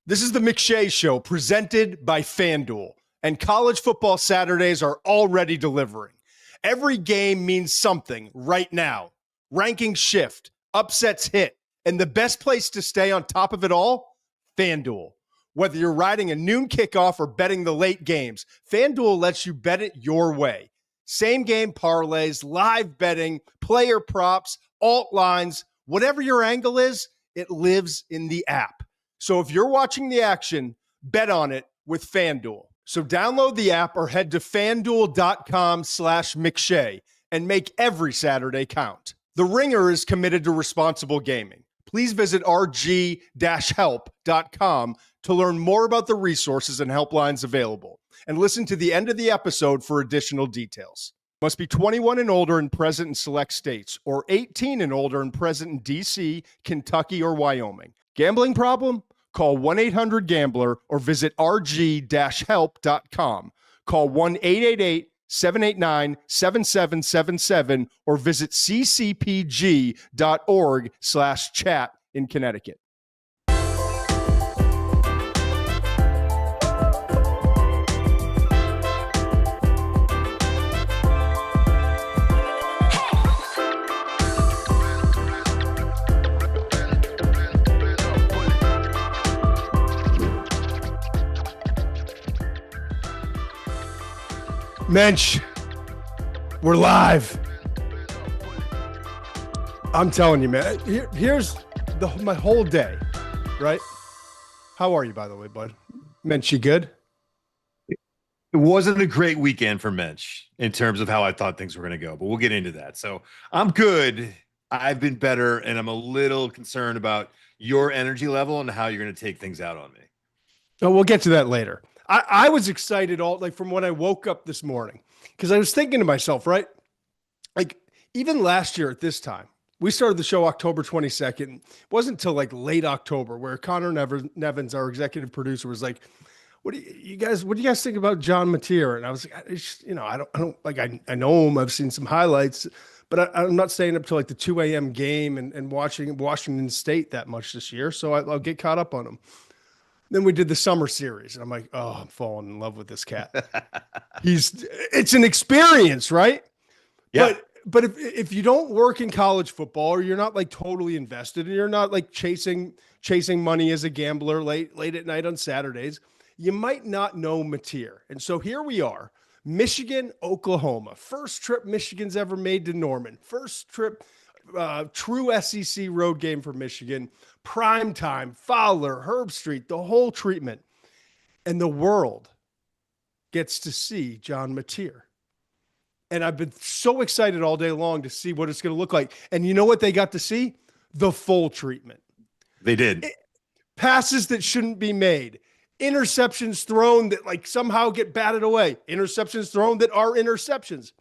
This is the McShay Show presented by FanDuel, and college football Saturdays are already delivering. Every game means something right now. Rankings shift, upsets hit, and the best place to stay on top of it all? FanDuel. Whether you're riding a noon kickoff or betting the late games, FanDuel lets you bet it your way. Same game parlays, live betting, player props, alt lines, whatever your angle is, it lives in the app. So if you're watching the action, bet on it with FanDuel. So download the app or head to FanDuel.com/McShay and make every Saturday count. The Ringer is committed to responsible gaming. Please visit rg-help.com to learn more about the resources and helplines available. And listen to the end of the episode for additional details. Must be 21 and older and present in select states, or 18 and older and present in D.C., Kentucky, or Wyoming. Gambling problem? Call 1-800-GAMBLER or visit rg-help.com. Call 1-888-789-7777 or visit ccpg.org/chat in Connecticut. Muench, we're live. I'm telling you, man. Here's my whole day, right? How are you, by the way, bud? Muench, you good? It wasn't a great weekend for Muench in terms of how I thought things were going to go, but we'll get into that. So I'm good. I've been better, and I'm a little concerned about your energy level and how you're going to take things out on me. Oh, we'll get to that later. I was excited from when I woke up this morning, because I was thinking to myself, right? Like, even last year at this time, we started the show October 22nd. It wasn't until like late October where Conor Nevins, our executive producer, was like, what do you guys think about John Mateer? And I was like, I don't like, I know him. I've seen some highlights, but I'm not staying up till like the 2 a.m. game and watching Washington State that much this year. So I'll get caught up on him. Then we did the summer series, and I'm like, oh, I'm falling in love with this cat. It's an experience, right? Yeah. But if you don't work in college football, or you're not like totally invested, and you're not like chasing money as a gambler late at night on Saturdays, you might not know Mateer. And so here we are, Michigan, Oklahoma. First trip Michigan's ever made to Norman. First trip, true SEC road game for Michigan. Primetime, Fowler, Herb Street, the whole treatment. And the world gets to see John Mateer. And I've been so excited all day long to see what it's going to look like. And you know what they got to see? The full treatment. They did. Passes that shouldn't be made. Interceptions thrown that like somehow get batted away. Interceptions thrown that are interceptions.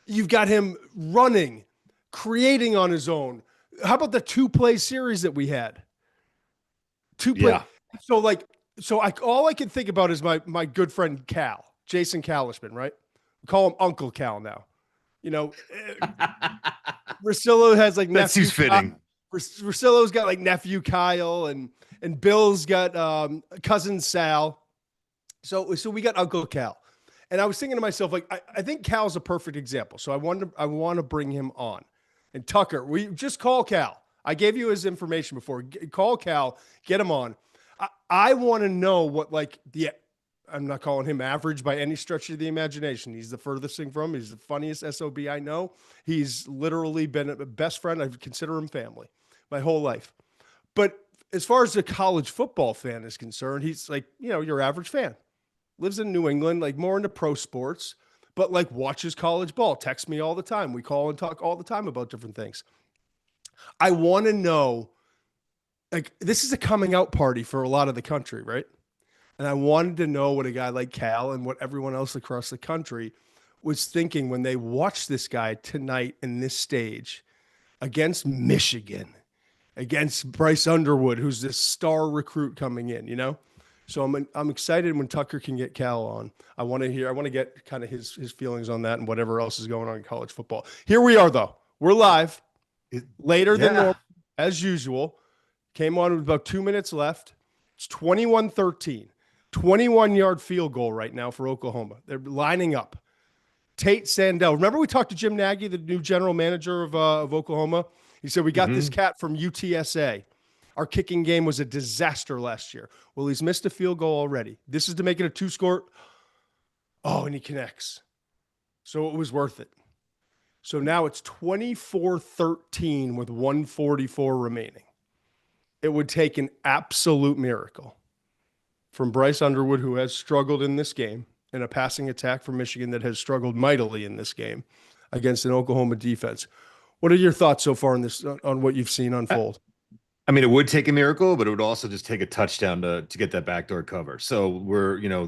You've got him running, creating on his own. How about the 2-play series that we had? 2-play. Yeah. So all I can think about is my good friend Cal, Jason Kalishman, right? We call him Uncle Cal now. You know, Russillo has like that seems fitting. Russillo's got like nephew Kyle, and Bill's got cousin Sal. So we got Uncle Cal. And I was thinking to myself, like, I think Cal's a perfect example. So I want to bring him on. And Tucker, we just call Cal. I gave you his information before. Call Cal, get him on. I want to know what I'm not calling him average by any stretch of the imagination. He's the furthest thing from. He's the funniest SOB I know. He's literally been a best friend. I consider him family my whole life. But as far as the college football fan is concerned, he's like, your average fan. Lives in New England, like more into pro sports, but like watches college ball, texts me all the time. We call and talk all the time about different things. I want to know, like, this is a coming out party for a lot of the country, right? And I wanted to know what a guy like Cal and what everyone else across the country was thinking when they watched this guy tonight in this stage against Michigan, against Bryce Underwood, who's this star recruit coming in, So I'm excited when Tucker can get Cal on. I want to get kind of his feelings on that and whatever else is going on in college football. Here we are, though. We're live later than normal, as usual. Came on with about 2 minutes left. It's 21-13, 21-yard field goal right now for Oklahoma. They're lining up. Tate Sandell. Remember we talked to Jim Nagy, the new general manager of Oklahoma? He said, we got this cat from UTSA. Our kicking game was a disaster last year. Well, he's missed a field goal already. This is to make it a 2-score. Oh, and he connects. So it was worth it. So now it's 24-13 with 144 remaining. It would take an absolute miracle from Bryce Underwood, who has struggled in this game, and a passing attack from Michigan that has struggled mightily in this game against an Oklahoma defense. What are your thoughts so far on what you've seen unfold? I mean, it would take a miracle, but it would also just take a touchdown to get that backdoor cover. So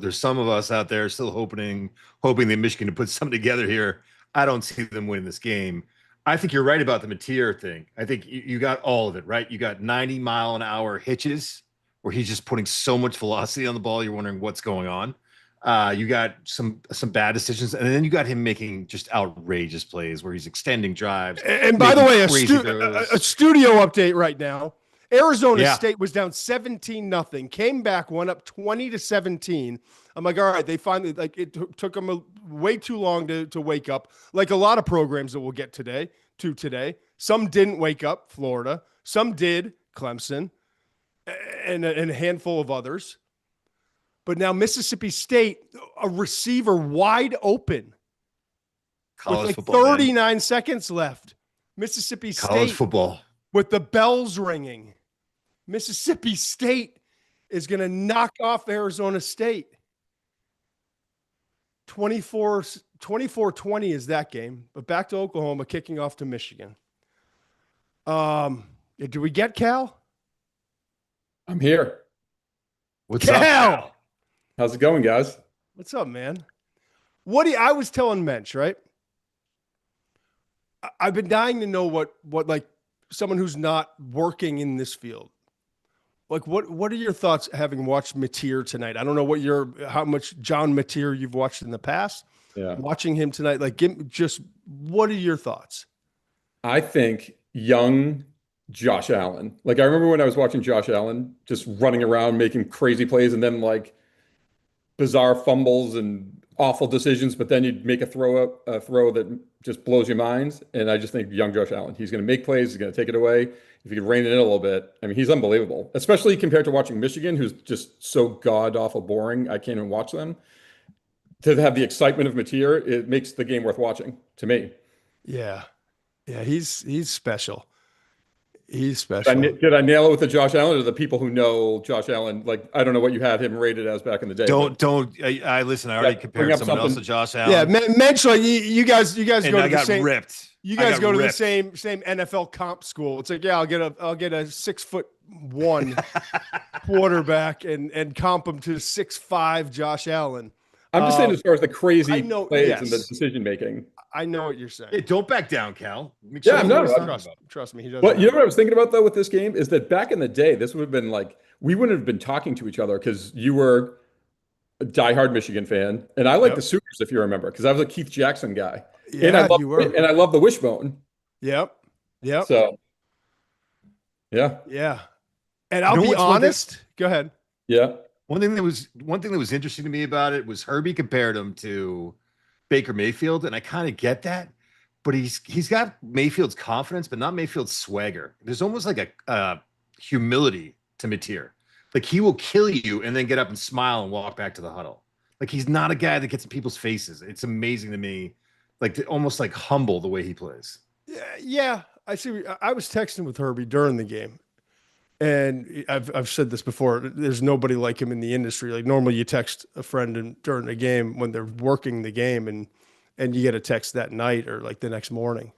there's some of us out there still hoping that Michigan to put something together here. I don't see them winning this game. I think you're right about the Mateer thing. I think you got all of it, right? You got 90-mile-an-hour hitches where he's just putting so much velocity on the ball. You're wondering what's going on. You got some bad decisions, and then you got him making just outrageous plays where he's extending drives. And by the way, a studio update right now. Arizona State was down 17-0, came back, went up 20-17. I'm like, all right, they finally, like, it took them way too long to wake up, like a lot of programs that we'll get today. Some didn't wake up, Florida. Some did, Clemson, and a handful of others. But now Mississippi State, a receiver wide open. College with football, 39 seconds left. Mississippi State. College football. With the bells ringing. Mississippi State is going to knock off Arizona State. 24-20 is that game. But back to Oklahoma, kicking off to Michigan. Do we get Cal? I'm here. What's up, Cal? How's it going, guys? What's up, man? I was telling Muench, right? I've been dying to know what like someone who's not working in this field. Like, what are your thoughts having watched Mateer tonight? I don't know how much John Mateer you've watched in the past. Yeah. Watching him tonight, like, what are your thoughts? I think young Josh Allen. Like, I remember when I was watching Josh Allen just running around making crazy plays and then like bizarre fumbles and awful decisions, but then you'd make a throw that just blows your minds. And I just think young Josh Allen, he's going to make plays, he's going to take it away. If you could rein it in a little bit, I mean, he's unbelievable, especially compared to watching Michigan, who's just so god awful boring. I can't even watch them. To have the excitement of Mateer, it makes the game worth watching to me. Yeah. Yeah. He's special. He's special. Did I nail it with the Josh Allen, or the people who know Josh Allen? Like, I don't know what you had him rated as back in the day. I listen. I already compared someone else to Josh Allen. Yeah, Muench, like you guys go to the same. Ripped. You guys go to the same NFL comp school. It's like, yeah, I'll get a 6'1" quarterback and comp him to 6'5" Josh Allen. I'm just saying, as far as the crazy plays and the decision making. I know what you're saying. Hey, don't back down, Cal. Trust me, he does. But you know what I was thinking about though with this game is that back in the day, this would have been like we wouldn't have been talking to each other because you were a diehard Michigan fan, and I like the Sooners, if you remember, because I was a Keith Jackson guy. Yeah, and I love the wishbone. Yep. So, yeah. And I'll be honest. Go ahead. Yeah. One thing that was interesting to me about it was Herbie compared him to Baker Mayfield, and I kind of get that, but he's got Mayfield's confidence, but not Mayfield's swagger. There's almost like a humility to Mateer. Like, he will kill you and then get up and smile and walk back to the huddle. Like, he's not a guy that gets in people's faces. It's amazing to me, like, almost like humble the way he plays. Yeah, I see. I was texting with Herbie during the game, and I've said this before. There's nobody like him in the industry. Like, normally you text a friend during the game when they're working the game, and you get a text that night or like the next morning,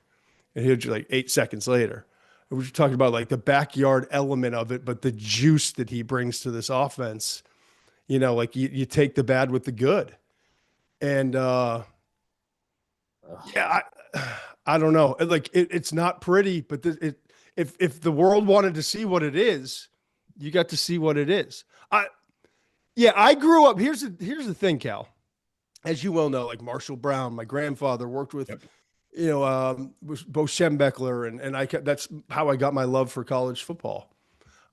and he'll just like 8 seconds later. We were talking about like the backyard element of it, but the juice that he brings to this offense. You know, like you take the bad with the good, and I don't know. Like it's not pretty, but if the world wanted to see what it is, you got to see what it is. I grew up. Here's the thing, Cal. As you well know, like Marshall Brown, my grandfather worked with, Bo Schembechler, and that's how I got my love for college football,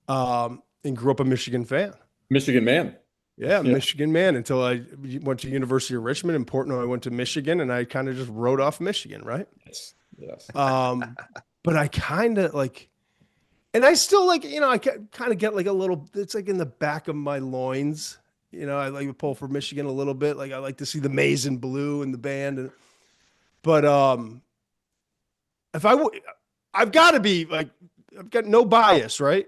and grew up a Michigan fan. Michigan man. Yeah, Michigan man until I went to University of Richmond. In Portland, I went to Michigan, and I kind of just wrote off Michigan, right? Yes. But I kind of like, and I still like, I kind of get like a little, it's like in the back of my loins. I like to pull for Michigan a little bit. Like I like to see the maize and blue and the band. But I've got to be like, I've got no bias, right?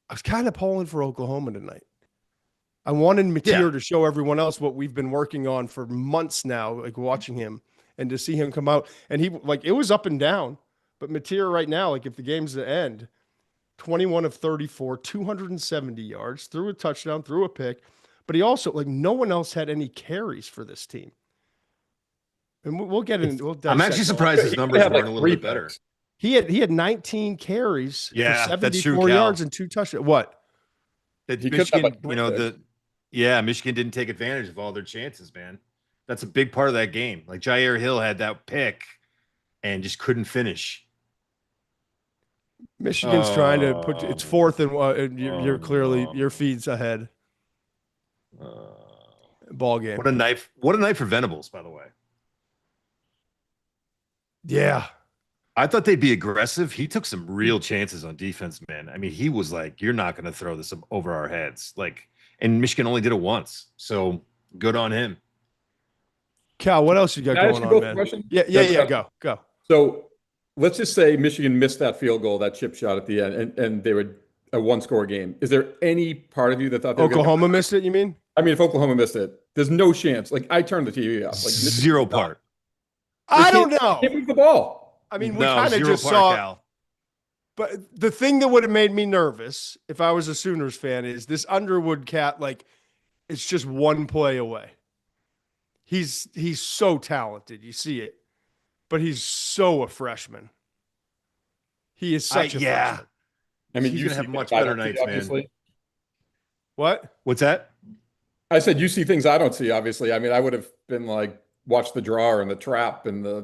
I was kind of pulling for Oklahoma tonight. I wanted Mateer to show everyone else what we've been working on for months now, like watching him and to see him come out. And it was up and down. But Mateer right now, like if the game's the end, 21 of 34, 270 yards, threw a touchdown, threw a pick. But he also, like, no one else had any carries for this team. And we'll get in. I'm actually surprised his numbers weren't a little bit better. He had 19 carries for 74 yards and 2 touchdowns. What? Michigan, Michigan didn't take advantage of all their chances, man. That's a big part of that game. Like Jair Hill had that pick and just couldn't finish. Michigan's trying to put it's fourth and you're clearly your feed's ahead. Ball game. What a night for Venables, by the way. Yeah. I thought they'd be aggressive. He took some real chances on defense, man. I mean, he was like, you're not going to throw this over our heads. Like, and Michigan only did it once. So good on him. Cal, what else you got going on, man? Yeah. Go. So let's just say Michigan missed that field goal, that chip shot at the end, and they were a 1-score game. Is there any part of you that thought Oklahoma missed it, you mean? I mean, if Oklahoma missed it, there's no chance. Like, I turned the TV off. Like, zero part. I don't know. Can't move the ball. I mean, we kind of just saw. Cal. But the thing that would have made me nervous if I was a Sooners fan is this Underwood cat. Like, it's just one play away. He's so talented. You see it, but he's so a freshman. He is such a freshman. I mean, you have much better nights, man. What's that? I said you see things I don't see. Obviously, I mean, I would have been like, watch the draw and the trap and the,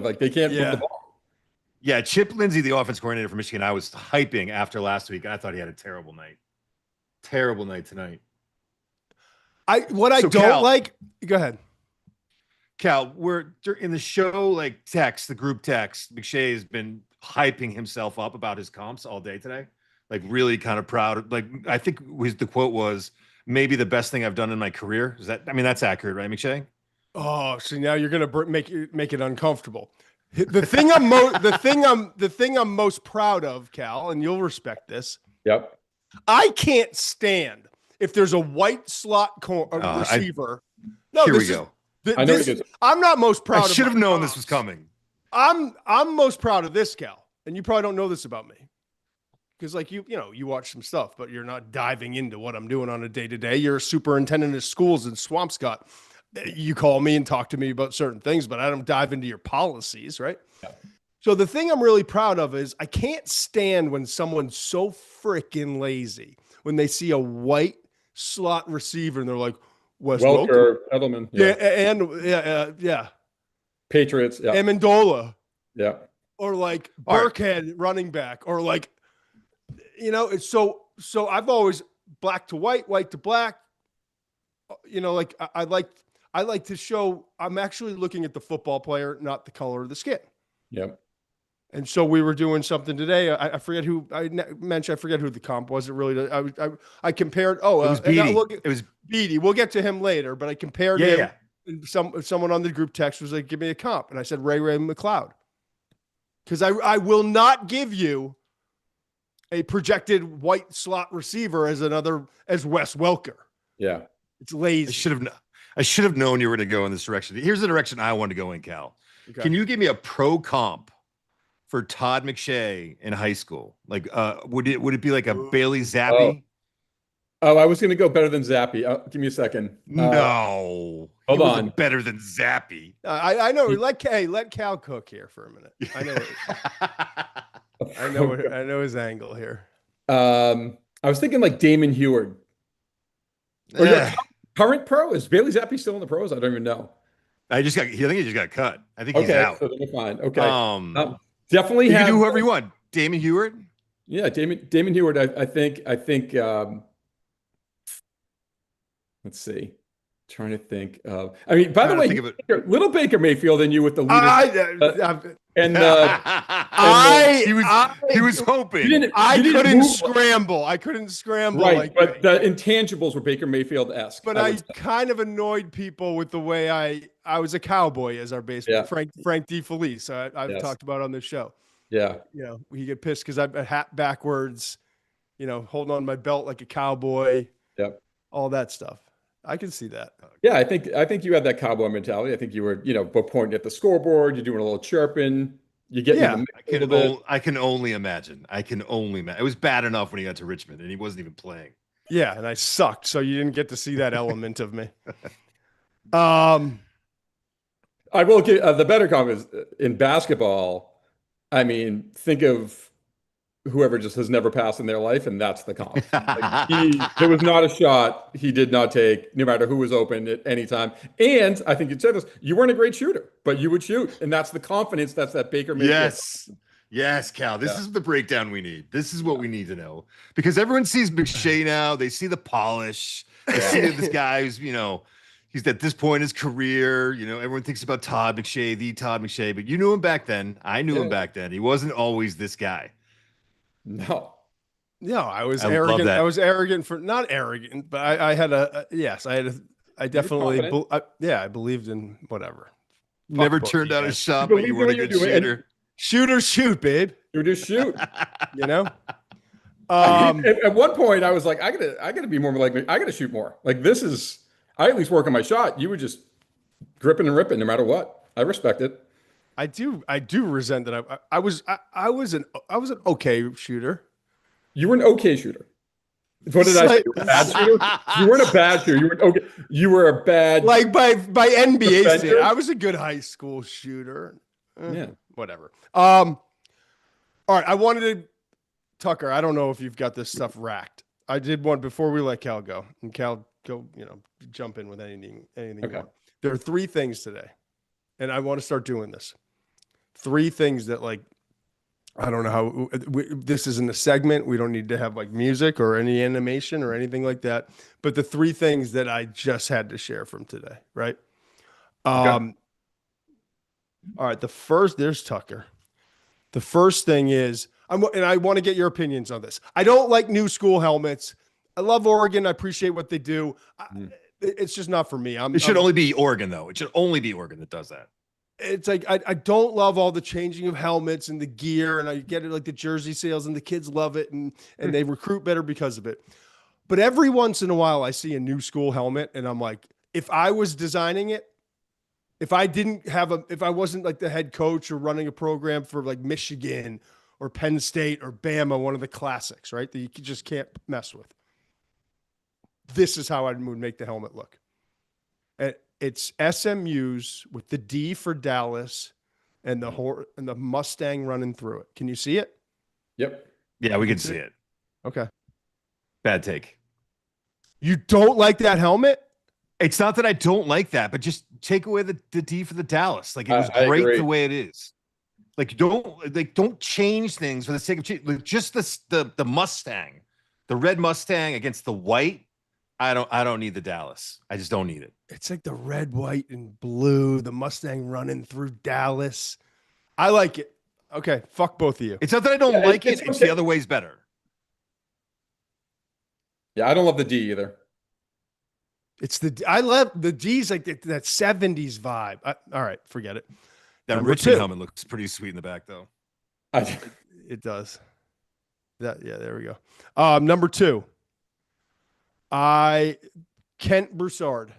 like they can't move the ball. Yeah, Chip Lindsey, the offense coordinator for Michigan, I was hyping after last week. I thought he had a terrible night. Terrible night tonight. Go ahead. Cal, we're in the show, like the group text. McShay has been hyping himself up about his comps all day today. Like really kind of proud. Like I think the quote was maybe the best thing I've done in my career. That's accurate, right, McShay? Oh, so now you're gonna make it uncomfortable. The thing I'm most proud of, Cal, and you'll respect this. Yep. I can't stand if there's a white slot receiver. Here we go. I'm not most proud. I should have known this was coming. I'm most proud of this, Cal, and you probably don't know this about me, because like you watch some stuff, but you're not diving into what I'm doing on a day to day. You're a superintendent of schools in Swampscott. You call me and talk to me about certain things, but I don't dive into your policies, right? Yeah. So the thing I'm really proud of is I can't stand when someone's so freaking lazy when they see a white slot receiver and they're like, Wes Welker, Edelman. Yeah. Patriots. Yeah. Amendola. Yeah. Or like Burkhead running back, or like, it's so I've always black to white, white to black. Like I like to show I'm actually looking at the football player, not the color of the skin. Yep. And so we were doing something today. I forget who I forget who the comp was. It really, I compared. Oh, it was Beatty. It was Beatty. We'll get to him later, but I compared him. Yeah. And someone on the group text was like, give me a comp. And I said, Ray McLeod. Because I will not give you a projected white slot receiver as Wes Welker. Yeah. It's lazy. I should have known you were going to go in this direction. Here's the direction I want to go in, Cal. Okay. Can you give me a pro comp for Todd McShay in high school? Like, would it be like a Bailey Zappi? Oh, I was going to go better than Zappi. Give me a second. No, hold on. Better than Zappi. I know. Let Cal cook here for a minute. I know. I know his angle here. I was thinking like Damon Heward. Current pro? Is Bailey Zappi still in the pros? I don't even know. I think he just got cut. I think he's out. So then fine. Okay. Definitely you can do whoever you want. Damon Heward? Yeah, Damon Heward. I think Let's see. Trying to think of. I mean, by the Trying to way, think of it. little Baker Mayfield and you with the leadership and he was hoping. I didn't couldn't move scramble. I couldn't scramble. right, but the intangibles were Baker Mayfield-esque. But I kind of annoyed people with the way I was a cowboy as our baseman, Frank DeFelice. I've talked about on this show. Yeah. You know, he get pissed because I'm a hat backwards, you know, holding on my belt like a cowboy. Yep. All that stuff. I can see that. Yeah, I think you had that cowboy mentality. I think you were, pointing at the scoreboard, you're doing a little chirping, you get in the mix a little bit. I can only imagine. It was bad enough when he got to Richmond and he wasn't even playing. Yeah, and I sucked, so you didn't get to see that element of me. I will give the better comment is in basketball. I mean, think of whoever just has never passed in their life, and that's the comp. There was not a shot he did not take, no matter who was open at any time. And I think you said this, you weren't a great shooter, but you would shoot. And that's the confidence, that's that Baker Mayfield. Yes, Cal. This is the breakdown we need. This is what we need to know. Because everyone sees McShay now. They see the polish. They see this guy who's, he's at this point in his career. Everyone thinks about Todd McShay, the Todd McShay. But you knew him back then. I knew him back then. He wasn't always this guy. No, I was arrogant. I was arrogant not arrogant, but I definitely, I believed in whatever. Never turned out a shot, but you weren't a good shooter. Shoot, babe. You just shoot. At one point I was like, I gotta be more like me. I gotta shoot more. Like I at least work on my shot. You were just gripping and ripping no matter what. I respect it. I do resent that. I was an okay shooter. You were an okay shooter. What did I say? You were a bad shooter? You weren't a bad shooter. You were okay. You were a bad by NBA standards. I was a good high school shooter. Yeah. Whatever. All right. I wanted to Tucker. I don't know if you've got this stuff racked. I did one before we let Cal go, and Cal go. Jump in with anything. Okay. There are 3 things today, and I want to start doing this. 3 things that I don't know how this isn't a segment. We don't need to have music or any animation or anything like that. But the 3 things that I just had to share from today, right? Okay. All right. There's Tucker. The first thing is, and I want to get your opinions on this. I don't like new school helmets. I love Oregon. I appreciate what they do. It's just not for me. It should only be Oregon, though. It should only be Oregon that does that. It's I don't love all the changing of helmets and the gear, and I get it the jersey sales, and the kids love it, and they recruit better because of it. But every once in a while, I see a new school helmet, and I'm like, if I was designing it, if I wasn't the head coach or running a program for Michigan or Penn State or Bama, one of the classics, right, that you just can't mess with, this is how I would make the helmet look. It's SMU's with the D for Dallas and the Mustang running through it. Can you see it? Yep. Yeah, we can see it. Okay. Bad take. You don't like that helmet? It's not that I don't like that, but just take away the D for the Dallas. It was great the way it is. Don't change things for the sake of change. Just the Mustang, the red Mustang against the white. I don't need the Dallas. I just don't need it. It's the red, white, and blue, the Mustang running through Dallas. I like it. Okay, fuck both of you. It's not that I don't like it. It's the other way's better. Yeah, I don't love the D either. I love the D's that 70s vibe. All right, forget it. That Richmond helmet looks pretty sweet in the back, though. It does. There we go. Number 2. Kent Broussard.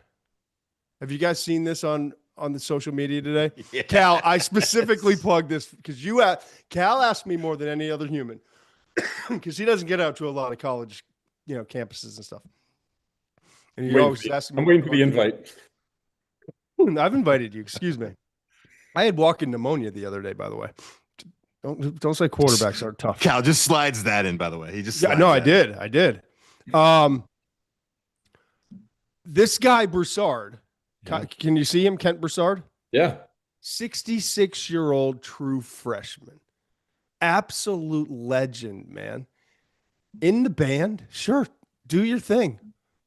Have you guys seen this on the social media today? Yes. Cal, I specifically plugged this because Cal asked me more than any other human because he doesn't get out to a lot of college, campuses and stuff. And he always asks me. I'm waiting for the invite. I've invited you. Excuse me. I had walk-in pneumonia the other day, by the way. Don't say quarterbacks aren't tough. Cal just slides that in, by the way. He just I did. This guy Broussard, can you see him, Kent Broussard? Yeah. 66-year-old true freshman. Absolute legend, man. In the band, sure, do your thing.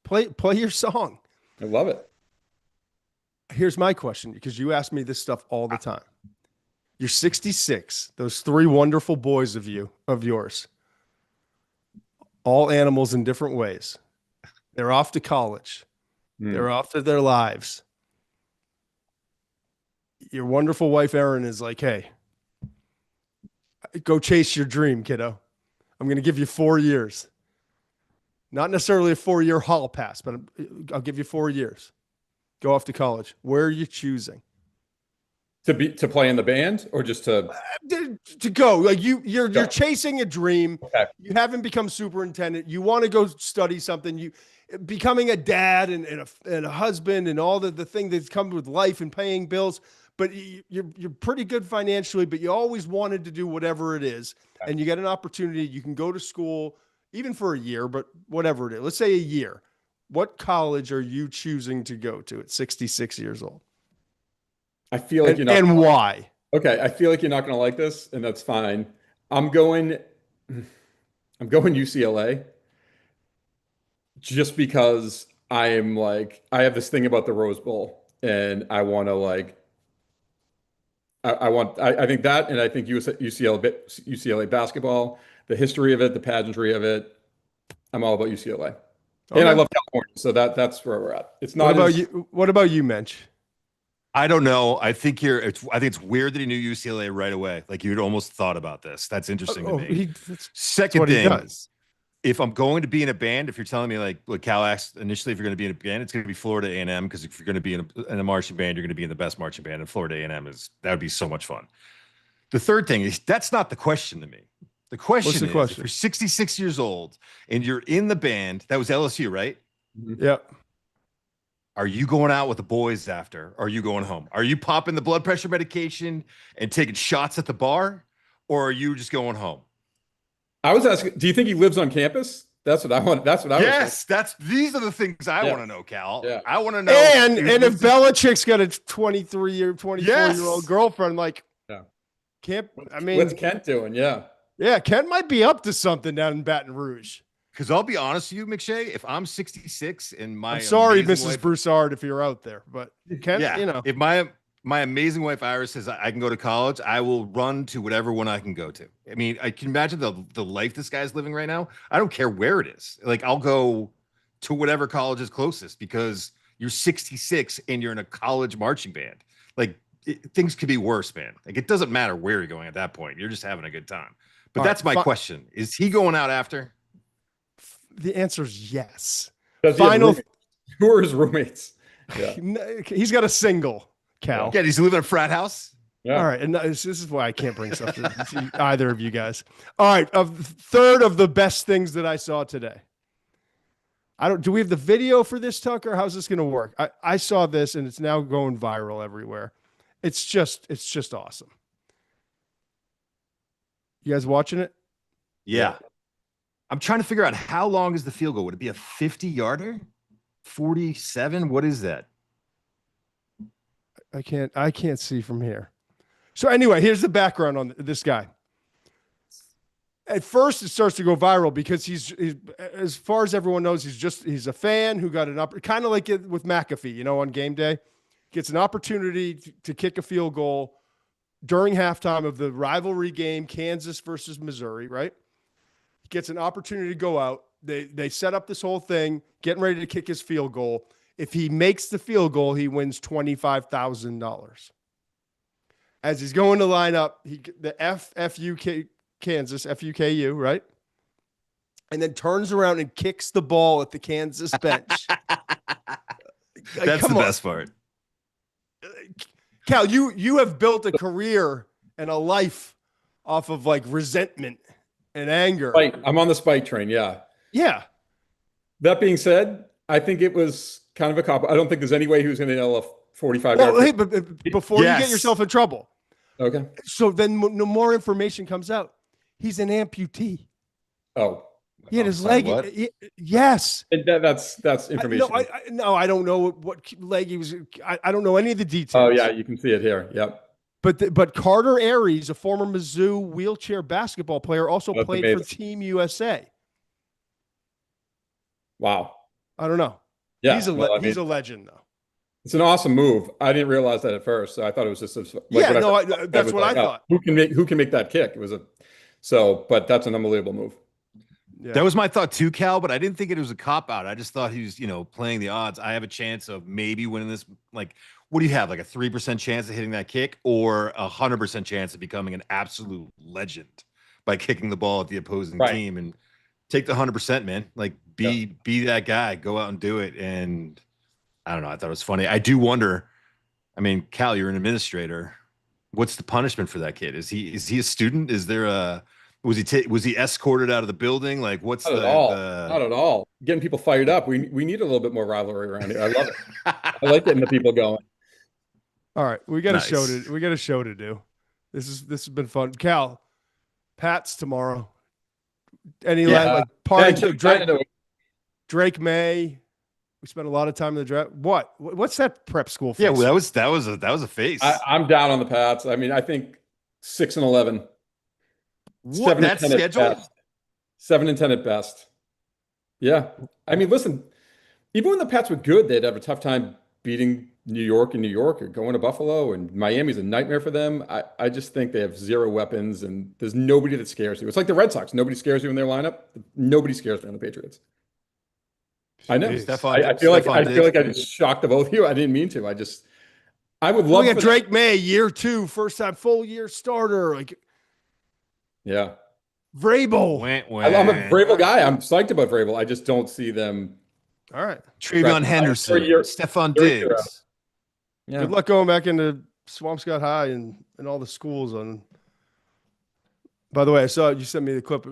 Play your song. I love it. Here's my question, because you ask me this stuff all the time. You're 66. Those three wonderful boys of yours, all animals in different ways. They're off to college. They're off to their lives. Your wonderful wife, Erin, is like, hey, go chase your dream, kiddo. I'm going to give you 4 years. Not necessarily a 4-year hall pass, but I'll give you 4 years. Go off to college. Where are you choosing? To play in the band or just to go? Like you're chasing a dream. Okay. You haven't become superintendent. You want to go study something. You becoming a dad and a husband and all the thing that's come with life and paying bills. But you're pretty good financially, but you always wanted to do whatever it is. And you get an opportunity. You can go to school even for a year, but whatever it is. Let's say a year. What college are you choosing to go to at 66 years old? I feel like and why? Okay, I feel like you're not going to like this, and that's fine. I'm going UCLA just because I have this thing about the Rose Bowl, and I want to I think that, and I think UCLA basketball, the history of it, the pageantry of it. I'm all about UCLA, and I love California, so that's where we're at. It's not. What about you, Muench? I don't know. I think it's weird that he knew UCLA right away. Like you'd almost thought about this. That's interesting to me. Second thing, if I'm going to be in a band, if you're telling me like what Cal asked initially, if you're going to be in a band, it's going to be Florida A&M, because if you're going to be in a marching band, you're going to be in the best marching band, and Florida A&M that would be so much fun. The third thing is that's not the question to me. The question is, if you're 66 years old and you're in the band, that was LSU, right? Yeah. Are you going out with the boys after? Or are you going home? Are you popping the blood pressure medication and taking shots at the bar? Or are you just going home? I was asking, do you think he lives on campus? That's what I want. That's what I was saying. These are the things I want to know, Cal. Yeah. I want to know. And if Belichick's got a 24-year-old girlfriend, like, what's Kent doing? Yeah. Yeah, Kent might be up to something down in Baton Rouge. Because I'll be honest with you, McShay, if I'm 66 and I'm sorry, Mrs. Broussard, if you're out there, but Kent, if my amazing wife Iris says I can go to college, I will run to whatever one I can go to. I mean, I can imagine the life this guy's living right now. I don't care where it is. Like, I'll go to whatever college is closest, because you're 66 and you're in a college marching band. Like, things could be worse, man. Like, it doesn't matter where you're going at that point. You're just having a good time. But that's my question. Is he going out after? The answer is yes. Final. Who are his roommates? Yeah. He's got a single, Cal. Yeah, he's living in a frat house. Yeah. All right. And this is why I can't bring stuff to either of you guys. All right. Third of the best things that I saw today. Do we have the video for this, Tucker? How's this going to work? I saw this and it's now going viral everywhere. It's just awesome. You guys watching it? Yeah. I'm trying to figure out, how long is the field goal? Would it be a 50-yarder? 47? What is that? I can't see from here. So anyway, here's the background on this guy. At first, it starts to go viral because he's as far as everyone knows, he's a fan who got kind of like it with McAfee, on game day, gets an opportunity to kick a field goal during halftime of the rivalry game, Kansas versus Missouri, right? He gets an opportunity to go out. They set up this whole thing, getting ready to kick his field goal. If he makes the field goal, he wins $25,000. As he's going to line up, the FUK Kansas, FUKU, right? And then turns around and kicks the ball at the Kansas bench. That's the best part. Cal, you have built a career and a life off of like resentment and anger. Right. I'm on the spike train. Yeah. Yeah. That being said, I think it was kind of a cop. I don't think there's any way he was going to nail a 45. Well, hey, but before you get yourself in trouble. Okay. So then no more information comes out. He's an amputee. Oh. He had his leg. Yes. And that's information. I don't know what leg he was. I don't know any of the details. Oh yeah, you can see it here. Yep. But Carter Aries, a former Mizzou wheelchair basketball player, also played for Team USA. Wow. I don't know. Yeah, He's a well, I he's mean, a legend though. it's an awesome move. I didn't realize that at first. So I thought it was just like Yeah, when I no, first saw it, that's was what I like, oh, thought. who can make that kick? It was a so, but that's an unbelievable move. Yeah. That was my thought too, Cal, but I didn't think it was a cop out. I just thought he was, playing the odds. I have a chance of maybe winning this. Like, what do you have? Like a 3% chance of hitting that kick or 100% chance of becoming an absolute legend by kicking the ball at the opposing Right. team and take the 100%, man. Like be that guy, go out and do it. And I don't know. I thought it was funny. I do wonder. I mean, Cal, you're an administrator. What's the punishment for that kid? Is he a student? Is there a was he escorted out of the building? Like, what's Not at the all. Not at all. Getting people fired up. We need a little bit more rivalry around here. I love it. I like getting the people going. All right, we got Nice. a show to do. This has been fun. Cal, Pats tomorrow. Any like party? Drake May. We spent a lot of time in the draft. What's that prep school face? Yeah, well, that was a face. I'm down on the Pats. I mean, I think 6-11. What? 7 That's and 10 at scheduled? best. 7 and 10 at best. Yeah. I mean, listen, even when the Pats were good, they'd have a tough time beating New York and New York or going to Buffalo, and Miami's a nightmare for them. I just think they have zero weapons and there's nobody that scares you. It's like the Red Sox. Nobody scares you in their lineup. Nobody scares me on the Patriots. I know. I feel like I just shocked the both of you. I didn't mean to. I would love to Drake May, year 2, first time full year starter. Like, yeah. Vrabel. I'm a Vrabel guy. I'm psyched about Vrabel. I just don't see them. All right. Travion Henderson, Stephon Diggs. Yeah. Good luck going back into Swampscott High and all the schools. By the way, I saw you sent me the clip.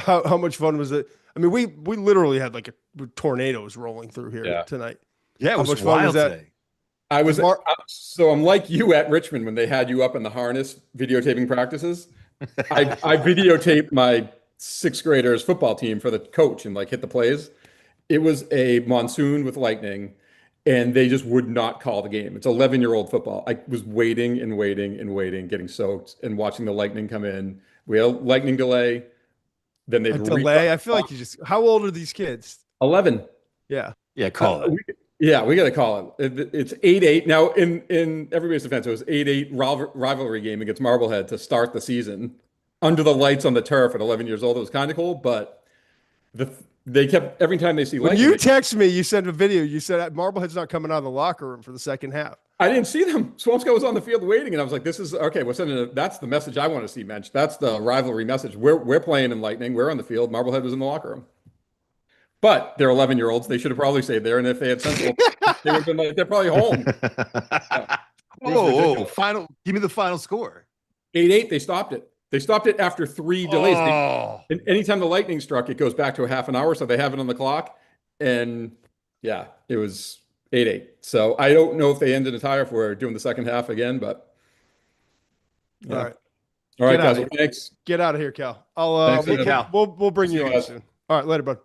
How much fun was it? I mean, we literally had like tornadoes rolling through here tonight. Yeah, it was wild today. So I'm like you at Richmond when they had you up in the harness videotaping practices. I videotaped my 6th graders football team for the coach and like hit the plays. It was a monsoon with lightning and they just would not call the game. It's 11-year-old football. I was waiting and waiting and waiting, getting soaked and watching the lightning come in. We had a lightning delay. Then they delay. I feel like how old are these kids? 11. Yeah. Yeah. Call it. We got to call it. It's 8-8 now. In everybody's defense, it was 8-8 rivalry game against Marblehead to start the season under the lights on the turf at 11 years old. It was kind of cool, but they kept every time they see when lightning. You text me, you sent a video. You said Marblehead's not coming out of the locker room for the second half. I didn't see them. Swampscott was on the field waiting, and I was like, "This is okay. We're sending. That's the message I want to see, Muench. That's the rivalry message. We're playing in lightning. We're on the field. Marblehead was in the locker room." But they're 11-year-olds. They should have probably stayed there. And if they had sensible, they would have been like, they're probably home. Yeah. Whoa, final. Give me the final score. 8-8. They stopped it. They stopped it after 3 delays. And anytime the lightning struck, it goes back to a half an hour. So they have it on the clock. And yeah, it was 8-8. So I don't know if they ended a tie if we're doing the second half again, but. Yeah. All right. All right, guys. Well, thanks. Get out of here, Cal. We'll bring you on soon. All right, later, bud.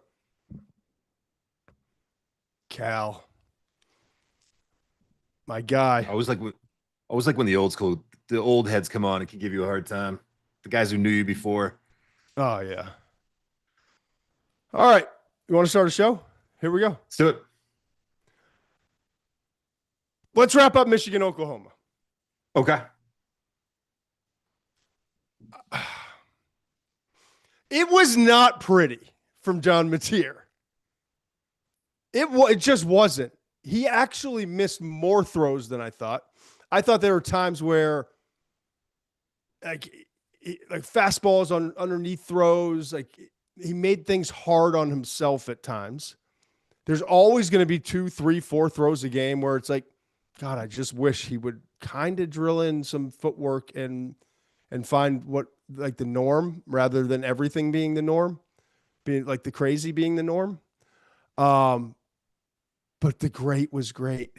Cal, my guy. I was like when the old heads come on and can give you a hard time. The guys who knew you before. Oh yeah. All right, you want to start a show? Here we go. Let's do it. Let's wrap up Michigan, Oklahoma. Okay. It was not pretty from John Mateer. It just wasn't. He actually missed more throws than I thought. I thought there were times where like fastballs on underneath throws, like he made things hard on himself at times. There's always going to be 2, 3, 4 throws a game where it's like, God, I just wish he would kind of drill in some footwork and find what like the norm rather than everything being the norm, being like the crazy being the norm. But the great was great.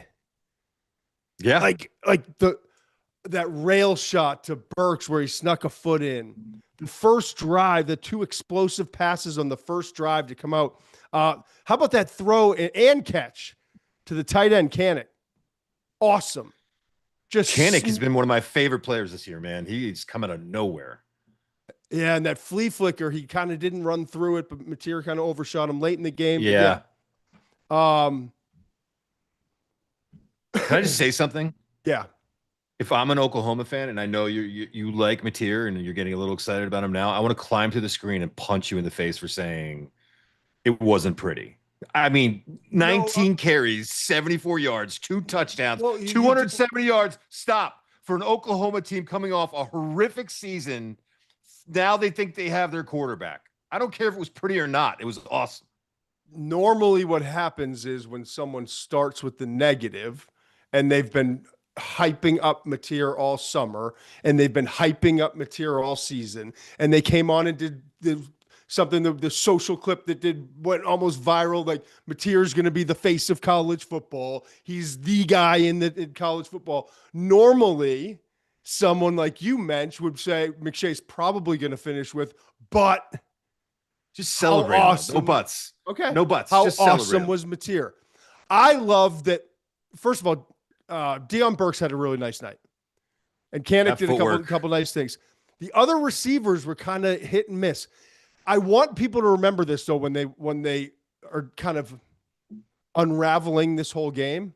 Yeah. Like that rail shot to Burks where he snuck a foot in. The first drive, the 2 explosive passes on the first drive to come out. How about that throw and catch to the tight end, Conor? Awesome. Just Conor has been one of my favorite players this year, man. He's come out of nowhere. Yeah, and that flea flicker, he kind of didn't run through it, but Mateer kind of overshot him late in the game. Yeah. Can I just say something? Yeah. If I'm an Oklahoma fan and I know you like Mateer and you're getting a little excited about him now, I want to climb to the screen and punch you in the face for saying it wasn't pretty. I mean, No, 19 carries, 74 yards, 2 touchdowns, well, 270 yards. Stop. For an Oklahoma team coming off a horrific season, now they think they have their quarterback. I don't care if it was pretty or not. It was awesome. normally what happens is when someone starts with the negative and they've been hyping up Mateer all summer and they've been hyping up Mateer all season and they came on and did something, the social clip that went almost viral, like Mateer's going to be the face of college football. He's the guy in college football. Normally, someone like you, Mensch, would say McShay's probably going to finish with, but just celebrate. Awesome. No buts. Okay. No buts. How just awesome was Mateer? I love that. First of all, Deion Burks had a really nice night, and Kanik did a couple nice things. The other receivers were kind of hit and miss. I want people to remember this though when they are kind of unraveling this whole game.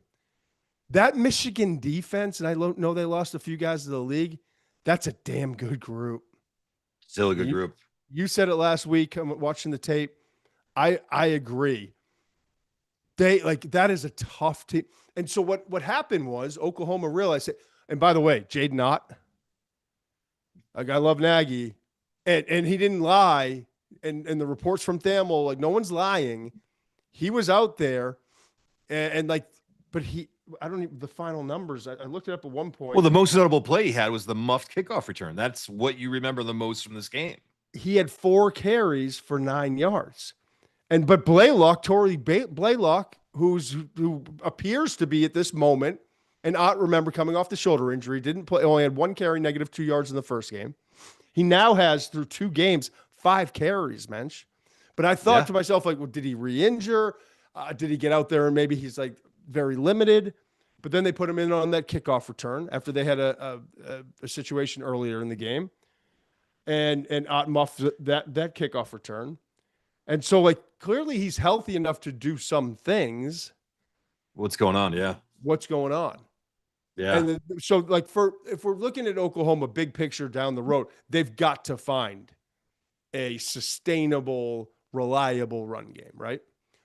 That Michigan defense, and I know they lost a few guys to the league. That's a damn good group. Still a good group. You said it last week. I'm watching the tape. I agree. That is a tough team. And so what happened was Oklahoma realized it. And by the way, Jaden Ott, like I love Nagy, and he didn't lie. And the reports from Thamel, like no one's lying. He was out there, but I don't even the final numbers. I looked it up at one point. Well, the most notable play he had was the muffed kickoff return. That's what you remember the most from this game. He had 4 carries for 9 yards. But Blaylock, who appears to be at this moment, and Ott, remember, coming off the shoulder injury, didn't play, only had 1 carry, -2 yards in the first game. He now has, through 2 games, 5 carries, Mensch. But I thought to myself, like, well, did he re-injure? Did he get out there and maybe he's like very limited? But then they put him in on that kickoff return after they had a situation earlier in the game. And Ott muffed that kickoff return. And so, like, clearly he's healthy enough to do some things. What's going on? Yeah. What's going on? Yeah. And so, like, if we're looking at Oklahoma big picture down the road, they've got to find a sustainable, reliable run game, right?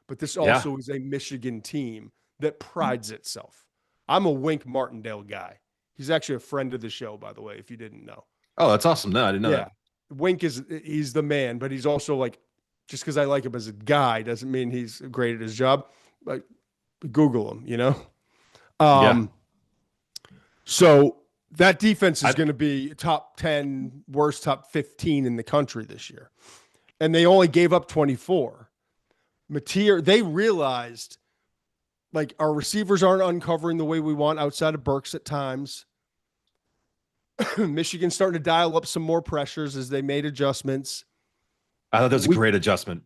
But this also is a Michigan team that prides itself. I'm a Wink Martindale guy. He's actually a friend of the show, by the way, if you didn't know. Oh, that's awesome. No, I didn't know that. Wink he's the man, but he's also like, just because I like him as a guy doesn't mean he's great at his job. Like, Google him, you know? So that defense is going to be top 10, worst top 15 in the country this year. And they only gave up 24. Mateer, they realized, like, our receivers aren't uncovering the way we want outside of Burks at times. Michigan's starting to dial up some more pressures as they made adjustments. I thought that was a great adjustment.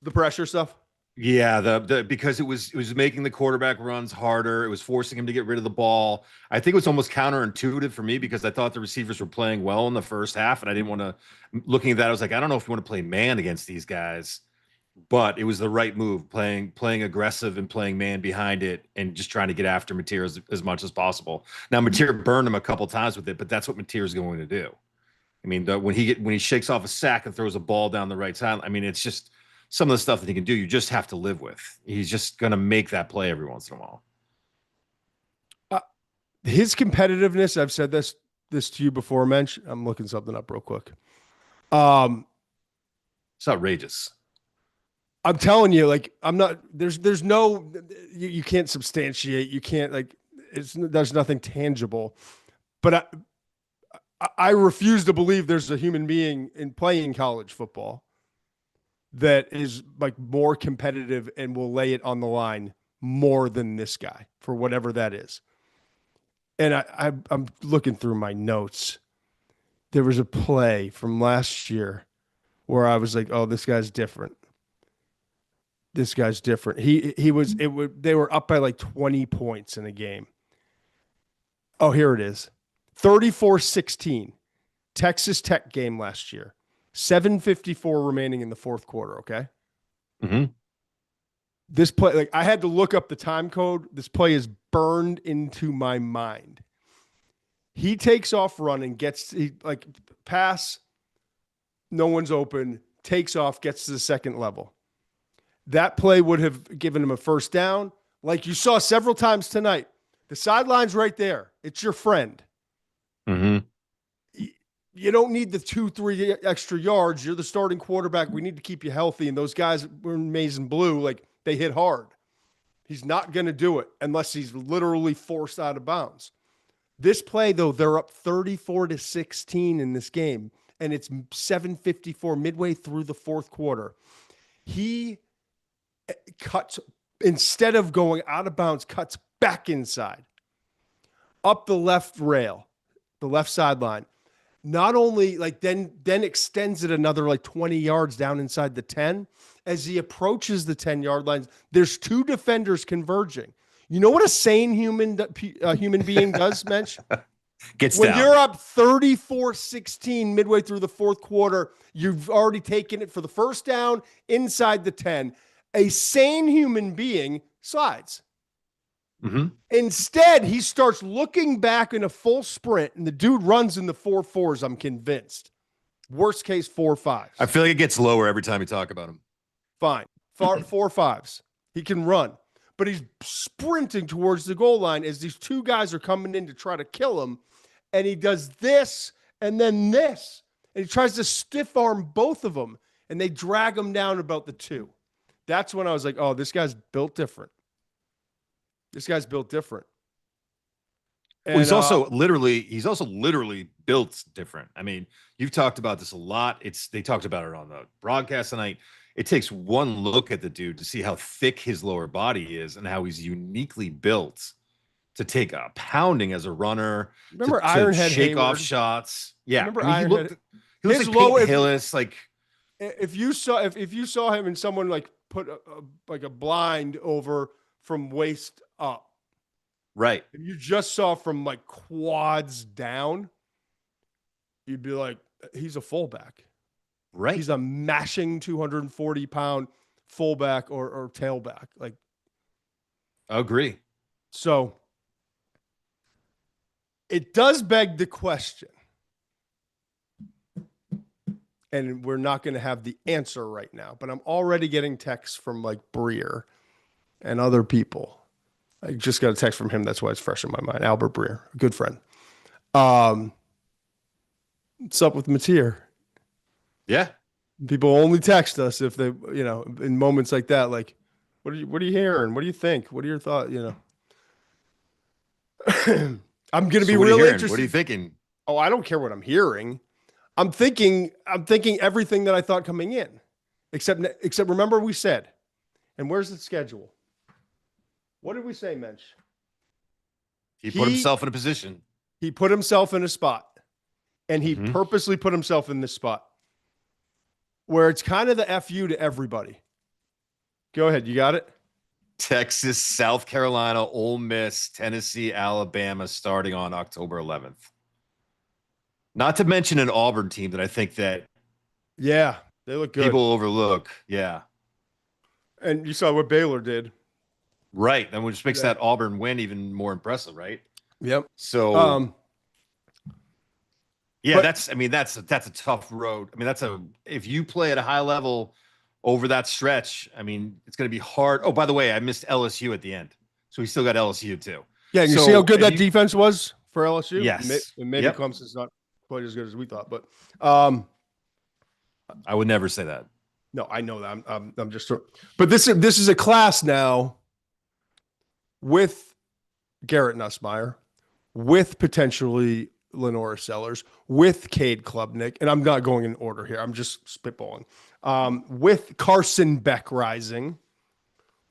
The pressure stuff? Yeah, because it was making the quarterback runs harder. It was forcing him to get rid of the ball. I think it was almost counterintuitive for me because I thought the receivers were playing well in the first half, and I didn't want to. Looking at that, I was like, I don't know if you want to play man against these guys, but it was the right move, playing aggressive and playing man behind it, and just trying to get after Mateer as much as possible. Now Mateer burned him a couple times with it, but that's what Mateer is going to do. I mean, when he shakes off a sack and throws a ball down the right side, I mean, it's just some of the stuff that he can do. You just have to live with. He's just going to make that play every once in a while. His competitiveness, I've said this to you before, Mensch. I'm looking something up real quick. It's outrageous. I'm telling you, like, I'm not, there's no, you can't substantiate. You can't, like, there's nothing tangible, but I refuse to believe there's a human being in playing college football that is like more competitive and will lay it on the line more than this guy for whatever that is. And I'm looking through my notes. There was a play from last year where I was like, oh, this guy's different. This guy's different. They were up by like 20 points in a game. Oh, here it is. 34-16. Texas Tech game last year. 7:54 remaining in the fourth quarter, okay? Mm-hmm. This play, like I had to look up the time code. This play is burned into my mind. He takes off running, pass, no one's open, takes off, gets to the second level. That play would have given him a first down. Like you saw several times tonight, the sideline's right there. It's your friend. Mm-hmm. You don't need the 2-3 extra yards. You're the starting quarterback. We need to keep you healthy. And those guys were in maize and blue, like they hit hard. He's not going to do it unless he's literally forced out of bounds. This play, though, they're up 34-16 in this game, and it's 7:54 midway through the fourth quarter. He cuts, instead of going out of bounds, cuts back inside, up the left rail, the left sideline. Not only then extends it another 20 yards down inside the 10. As he approaches the 10-yard line, there's two defenders converging. You know what a sane human being does, Mensch? Gets when down. You're up 34-16 midway through the fourth quarter, you've already taken it for the first down inside the 10. A sane human being slides. Mm-hmm. Instead, he starts looking back in a full sprint, and the dude runs in the 4.4s, I'm convinced. Worst case, 4.5s. I feel like it gets lower every time you talk about him. Fine. 4.5s. He can run. But he's sprinting towards the goal line as these two guys are coming in to try to kill him. And he does this and then this. And he tries to stiff arm both of them. And they drag him down about the 2. That's when I was like, oh, this guy's built different. This guy's built different. And, well, he's also literally built different. I mean, you've talked about this a lot. They talked about it on the broadcast tonight. It takes one look at the dude to see how thick his lower body is and how he's uniquely built to take a pounding as a runner. Remember to Ironhead shake Hayward? off shots. Yeah, Remember I mean, Ironhead? He looks like Peyton Hillis. Like if you saw him and someone put a blind over from waist up. Right. If you just saw from quads down, you'd be like, he's a fullback. Right. He's a mashing 240-pound fullback or tailback. I agree. So it does beg the question, and we're not going to have the answer right now, but I'm already getting texts from Breer and other people. I just got a text from him. That's why it's fresh in my mind. Albert Breer, a good friend. What's up with Mateer? Yeah. People only text us if they, in moments like that, what are you hearing? What do you think? What are your thoughts? I'm going to be really interested. What are you thinking? Oh, I don't care what I'm hearing. I'm thinking everything that I thought coming in, except remember we said, and where's the schedule? What did we say, Mensch? He put himself in a position. He put himself in a spot, and he purposely put himself in this spot where it's kind of the FU to everybody. Go ahead. You got it? Texas, South Carolina, Ole Miss, Tennessee, Alabama starting on October 11th. Not to mention an Auburn team that I think that they look good. People overlook. Yeah. And you saw what Baylor did. Right. And which makes that Auburn win even more impressive, right? Yep. So that's a tough road. I mean, if you play at a high level over that stretch, I mean, it's going to be hard. Oh, by the way, I missed LSU at the end. So we still got LSU too. Yeah, and you see how good that defense was for LSU? Yes. Maybe Clemson's not quite as good as we thought, but I would never say that. No, I know that. I'm just but this is a class now with Garrett Nussmeier, with potentially Lenora Sellers, with Cade Klubnik, and I'm not going in order here. I'm just spitballing. With Carson Beck rising,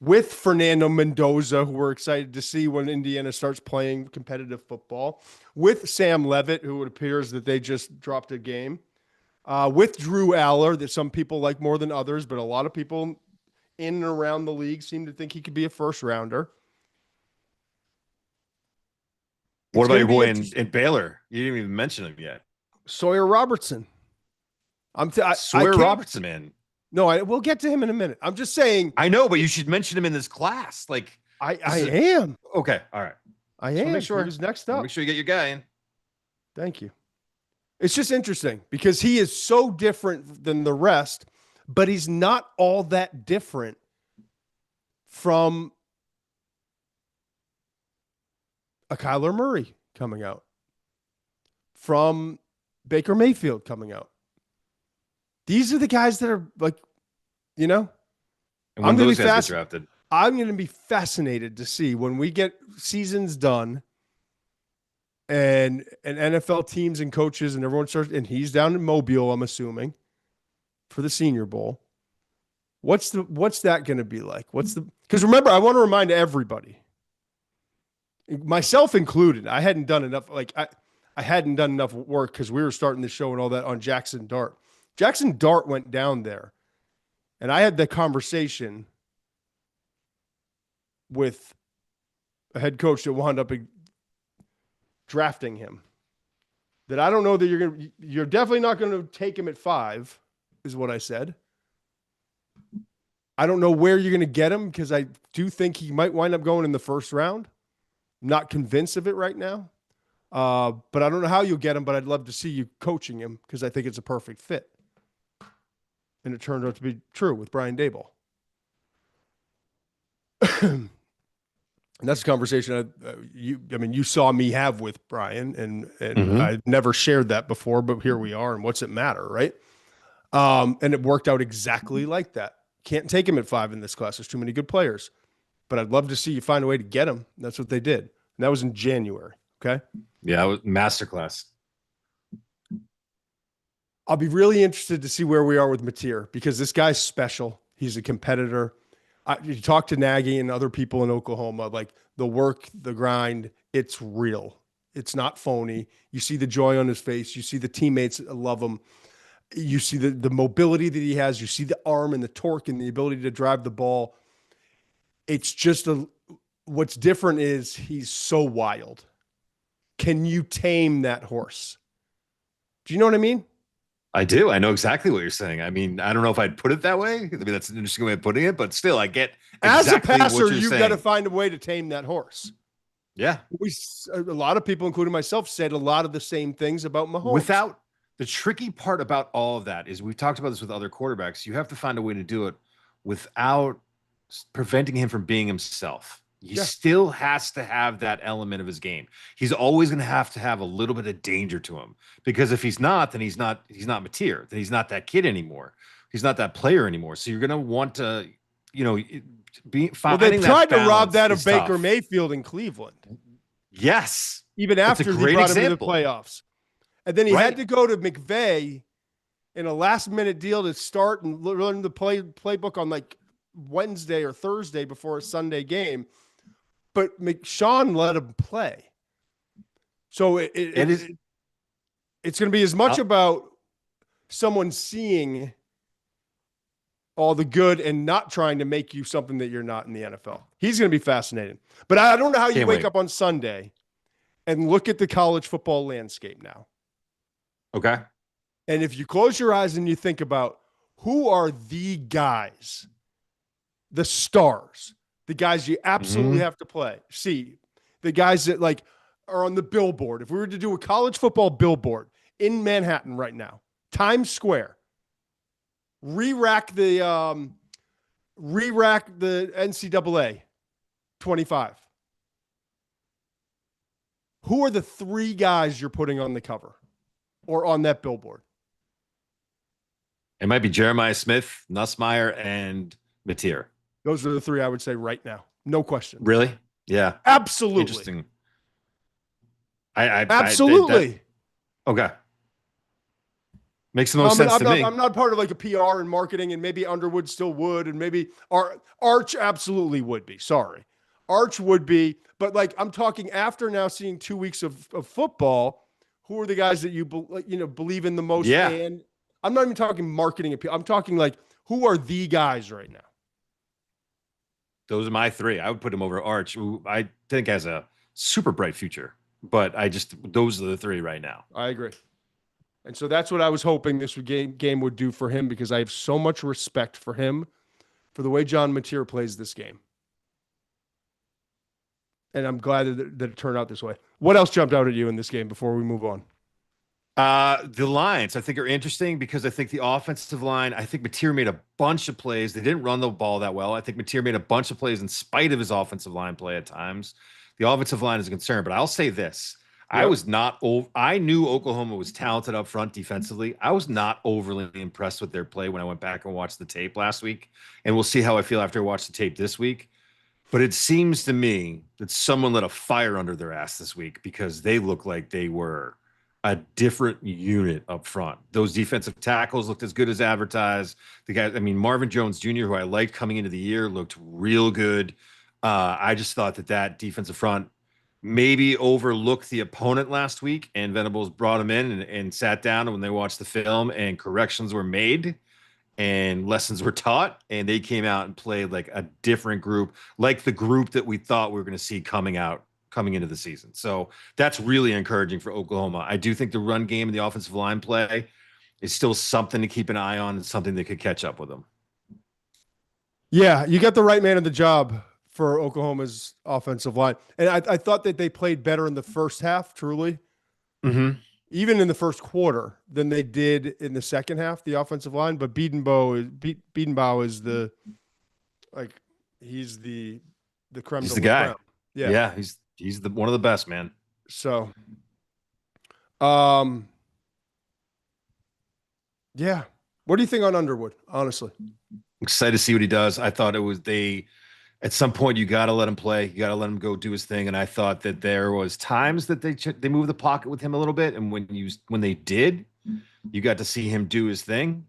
with Fernando Mendoza, who we're excited to see when Indiana starts playing competitive football, with Sam Levitt, who it appears that they just dropped a game, with Drew Aller, that some people like more than others, but a lot of people in and around the league seem to think he could be a first rounder. What about your boy in Baylor? You didn't even mention him yet. Sawyer Robertson. Sawyer Robertson, man. No, we'll get to him in a minute. I'm just saying. I know, but you should mention him in this class. Like I am. Okay, all right. I Just am. make sure. He was next up. Make sure you get your guy in. Thank you. It's just interesting because he is so different than the rest, but he's not all that different from a Kyler Murray coming out, from Baker Mayfield coming out. These are the guys that are like, you know, And when those guys get drafted, I'm going to be fascinated to see when we get seasons done and NFL teams and coaches and everyone starts, and he's down in Mobile, I'm assuming, for the Senior Bowl. What's that going to be like? Because remember, I want to remind everybody, myself included, I hadn't done enough. Like I hadn't done enough work because we were starting the show and all that on Jackson Dart. Jackson Dart went down there, and I had the conversation with a head coach that wound up drafting him. That I don't know that you're definitely not going to take him at 5, is what I said. I don't know where you're going to get him because I do think he might wind up going in the first round. I'm not convinced of it right now. But I don't know how you'll get him, but I'd love to see you coaching him because I think it's a perfect fit. And it turned out to be true with Brian Daboll. And that's a conversation you saw me have with Brian, and I've never shared that before, but here we are, and what's it matter, right? And it worked out exactly like that. Can't take him at 5 in this class. There's too many good players. But I'd love to see you find a way to get him. That's what they did. And that was in January, okay? Yeah, it was masterclass. I'll be really interested to see where we are with Mateer because this guy's special. He's a competitor. You talk to Nagy and other people in Oklahoma, like the work, the grind, it's real. It's not phony. You see the joy on his face. You see the teammates that love him. You see the mobility that he has. You see the arm and the torque and the ability to drive the ball. It's just what's different is he's so wild. Can you tame that horse? Do you know what I mean? I do. I know exactly what you're saying. I mean, I don't know if I'd put it that way. I mean, that's an interesting way of putting it, but still, I get exactly as a passer, what you're you've saying. got to find a way to tame that horse. Yeah. A lot of people, including myself, said a lot of the same things about Mahomes. The tricky part about all of that is we've talked about this with other quarterbacks. You have to find a way to do it without preventing him from being himself. He still has to have that element of his game. He's always going to have a little bit of danger to him because if he's not, then he's not Mateer. Then he's not that kid anymore. He's not that player anymore. So you're going to want to, be finding they tried that to rob that of Baker tough. Mayfield in Cleveland. Yes. Even after he brought him to the playoffs. And then he Right. had to go to McVay in a last-minute deal to start and learn the playbook on like Wednesday or Thursday before a Sunday game. But Sean let him play. So it's going to be as much about someone seeing all the good and not trying to make you something that you're not in the NFL. He's going to be fascinating. But I don't know how you wake up on Sunday and look at the college football landscape now. Okay. And if you close your eyes and you think about who are the guys, the stars, the guys you absolutely have to see, the guys that like are on the billboard. If we were to do a college football billboard in Manhattan right now, Times Square, re-rack the NCAA 25. Who are the 3 guys you're putting on the cover or on that billboard? It might be Jeremiah Smith, Nussmeier, and Mateer. Those are the 3 I would say right now. No question. Really? Yeah. Absolutely. Interesting. Absolutely. Okay. Makes the most sense to me. I'm not part of like a PR and marketing, and maybe Underwood still would, and maybe Arch absolutely would be. Sorry. Arch would be, but like I'm talking after now seeing 2 weeks of football, who are the guys that you believe in the most? Yeah. And I'm not even talking marketing appeal. I'm talking like who are the guys right now? Those are my 3. I would put him over Arch, who I think has a super bright future. But those are the 3 right now. I agree. And so that's what I was hoping this game would do for him, because I have so much respect for him, for the way John Mateer plays this game. And I'm glad that it turned out this way. What else jumped out at you in this game before we move on? The lines, I think, are interesting because I think the offensive line, I think Mateer made a bunch of plays. They didn't run the ball that well. I think Mateer made a bunch of plays in spite of his offensive line play at times. The offensive line is a concern, but I'll say this. Yep. I knew Oklahoma was talented up front defensively. I was not overly impressed with their play when I went back and watched the tape last week. And we'll see how I feel after I watch the tape this week. But it seems to me that someone lit a fire under their ass this week because they look like they were a different unit up front. Those defensive tackles looked as good as advertised. The guy, Marvin Jones Jr., who I liked coming into the year, looked real good. I just thought that defensive front maybe overlooked the opponent last week, and Venables brought him in and sat down, and when they watched the film and corrections were made and lessons were taught, and they came out and played like a different group, like the group that we thought we were going to see coming into the season. So that's really encouraging for Oklahoma. I do think the run game and the offensive line play is still something to keep an eye on and something that could catch up with them. Yeah, you got the right man in the job for Oklahoma's offensive line. And I thought that they played better in the first half, truly. Mm-hmm. Even in the first quarter than they did in the second half, the offensive line. But Biedenbaugh is he's the creme He's de the la guy. creme. Yeah. Yeah, he's one of the best, man. So, yeah. What do you think on Underwood, honestly? Excited to see what he does. I thought at some point you got to let him play. You got to let him go do his thing. And I thought that there was times that they moved the pocket with him a little bit. And when they did, you got to see him do his thing.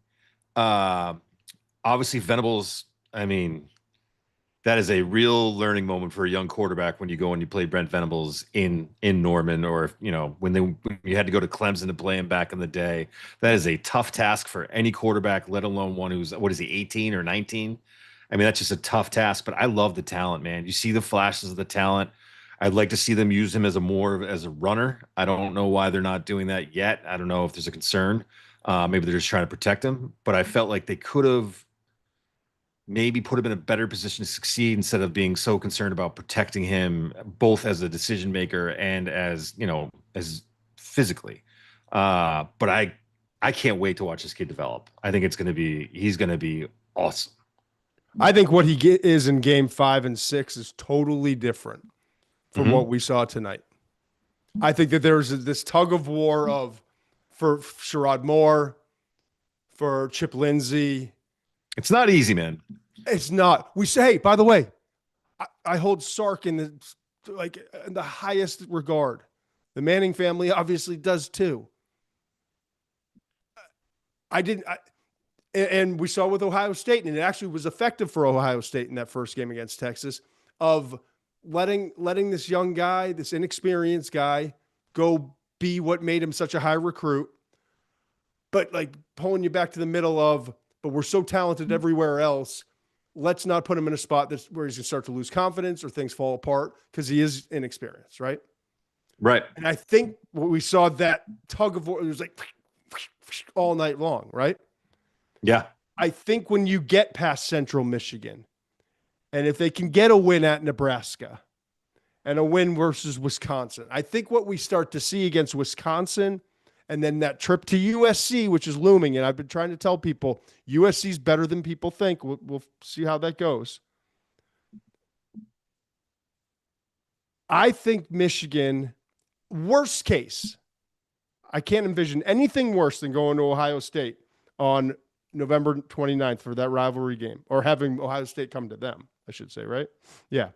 Obviously Venables, that is a real learning moment for a young quarterback when you go and you play Brent Venables in Norman, or when you had to go to Clemson to play him back in the day. That is a tough task for any quarterback, let alone one who's, 18 or 19? That's just a tough task, but I love the talent, man. You see the flashes of the talent. I'd like to see them use him as a runner. I don't know why they're not doing that yet. I don't know if there's a concern. Maybe they're just trying to protect him, but I felt like they could have maybe put him in a better position to succeed instead of being so concerned about protecting him both as a decision maker and as physically. But I can't wait to watch this kid develop. I think he's going to be awesome. I think what he is in game 5 and 6 is totally different from what we saw tonight. I think that there's this tug of war for Sherrod Moore, for Chip Lindsey. It's not easy, man. It's not. We say, hey, by the way, I hold Sark in the highest regard. The Manning family obviously does too. And we saw with Ohio State, and it actually was effective for Ohio State in that first game against Texas, of letting this young guy, this inexperienced guy, go be what made him such a high recruit, but pulling you back to the middle of, but we're so talented everywhere else. Let's not put him in a spot where he's going to start to lose confidence or things fall apart because he is inexperienced, right? Right. And I think we saw that tug of war, it was all night long, right? Yeah. I think when you get past Central Michigan, and if they can get a win at Nebraska and a win versus Wisconsin, I think what we start to see against Wisconsin, and then that trip to USC, which is looming, and I've been trying to tell people USC is better than people think. We'll see how that goes. I think Michigan, worst case, I can't envision anything worse than going to Ohio State on November 29th for that rivalry game, or having Ohio State come to them, I should say, right? Yeah.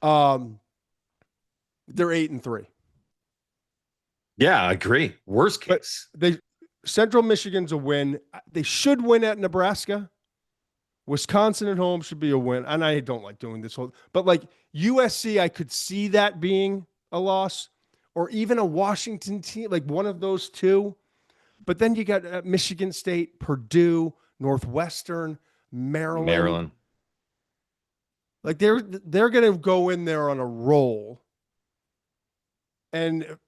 They're 8-3. Yeah, I agree. Worst case. Central Michigan's a win. They should win at Nebraska. Wisconsin at home should be a win. And I don't like doing this but USC, I could see that being a loss, or even a Washington team, one of those two. But then you got Michigan State, Purdue, Northwestern, Maryland. They're going to go in there on a roll. And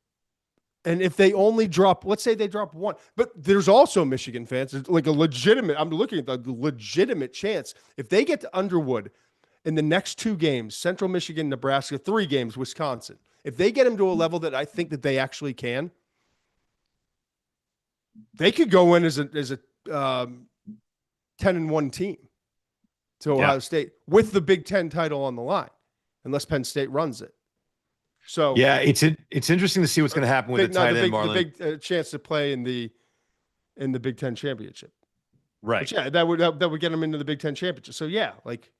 And if they only drop, let's say they drop one, but there's also Michigan fans, it's like a legitimate, I'm looking at the legitimate chance. If they get to Underwood in the next 2 games, Central Michigan, Nebraska, 3 games, Wisconsin, if they get them to a level that I think that they actually can, they could go in as a 10-1 team to Ohio State with the Big Ten title on the line, unless Penn State runs it. So yeah, it's interesting to see what's going to happen with the tight end, Marlon. The big chance to play in the Big Ten championship, right? But yeah, that would get them into the Big Ten championship. So yeah, like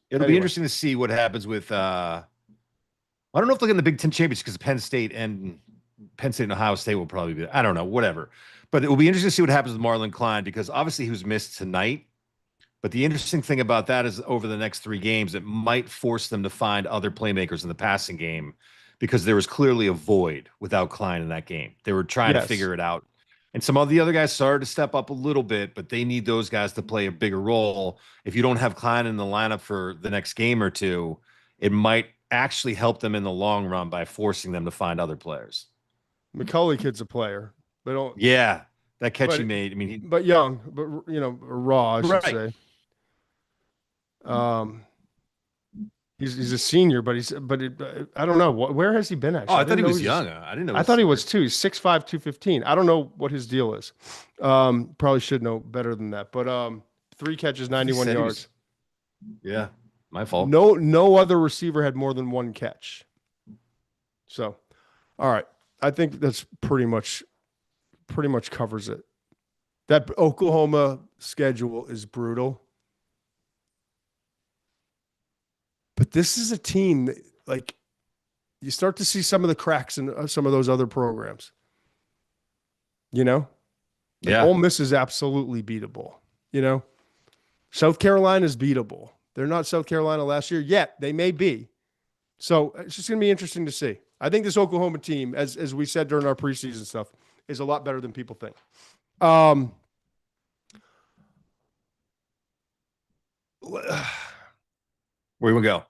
it'll be interesting to see what happens with. I don't know if they'll get in the Big Ten championship because Penn State and Ohio State will probably be. I don't know, whatever. But it will be interesting to see what happens with Marlon Klein because obviously he was missed tonight. But the interesting thing about that is over the next 3 games, it might force them to find other playmakers in the passing game because there was clearly a void without Klein in that game. They were trying to figure it out. And some of the other guys started to step up a little bit, but they need those guys to play a bigger role. If you don't have Klein in the lineup for the next game or 2, it might actually help them in the long run by forcing them to find other players. McCulley kid's a player. They don't. Yeah, that catch he made. I mean, but young, but raw, I should say. He's a senior, but I don't know where has he been actually. Oh, I thought he was young. I didn't know. I thought he was too. He's 6'5", 215. I don't know what his deal is. Probably should know better than that. But 3 catches, 91 yards. Yeah, my fault. No other receiver had more than 1 catch. So, all right, I think that's pretty much covers it. That Oklahoma schedule is brutal. But this is a team that, like, you start to see some of the cracks in some of those other programs. Like Ole Miss is absolutely beatable. South Carolina is beatable. They're not South Carolina last year yet. They may be. So it's just going to be interesting to see. I think this Oklahoma team, as we said during our preseason stuff, is a lot better than people think. Where we go?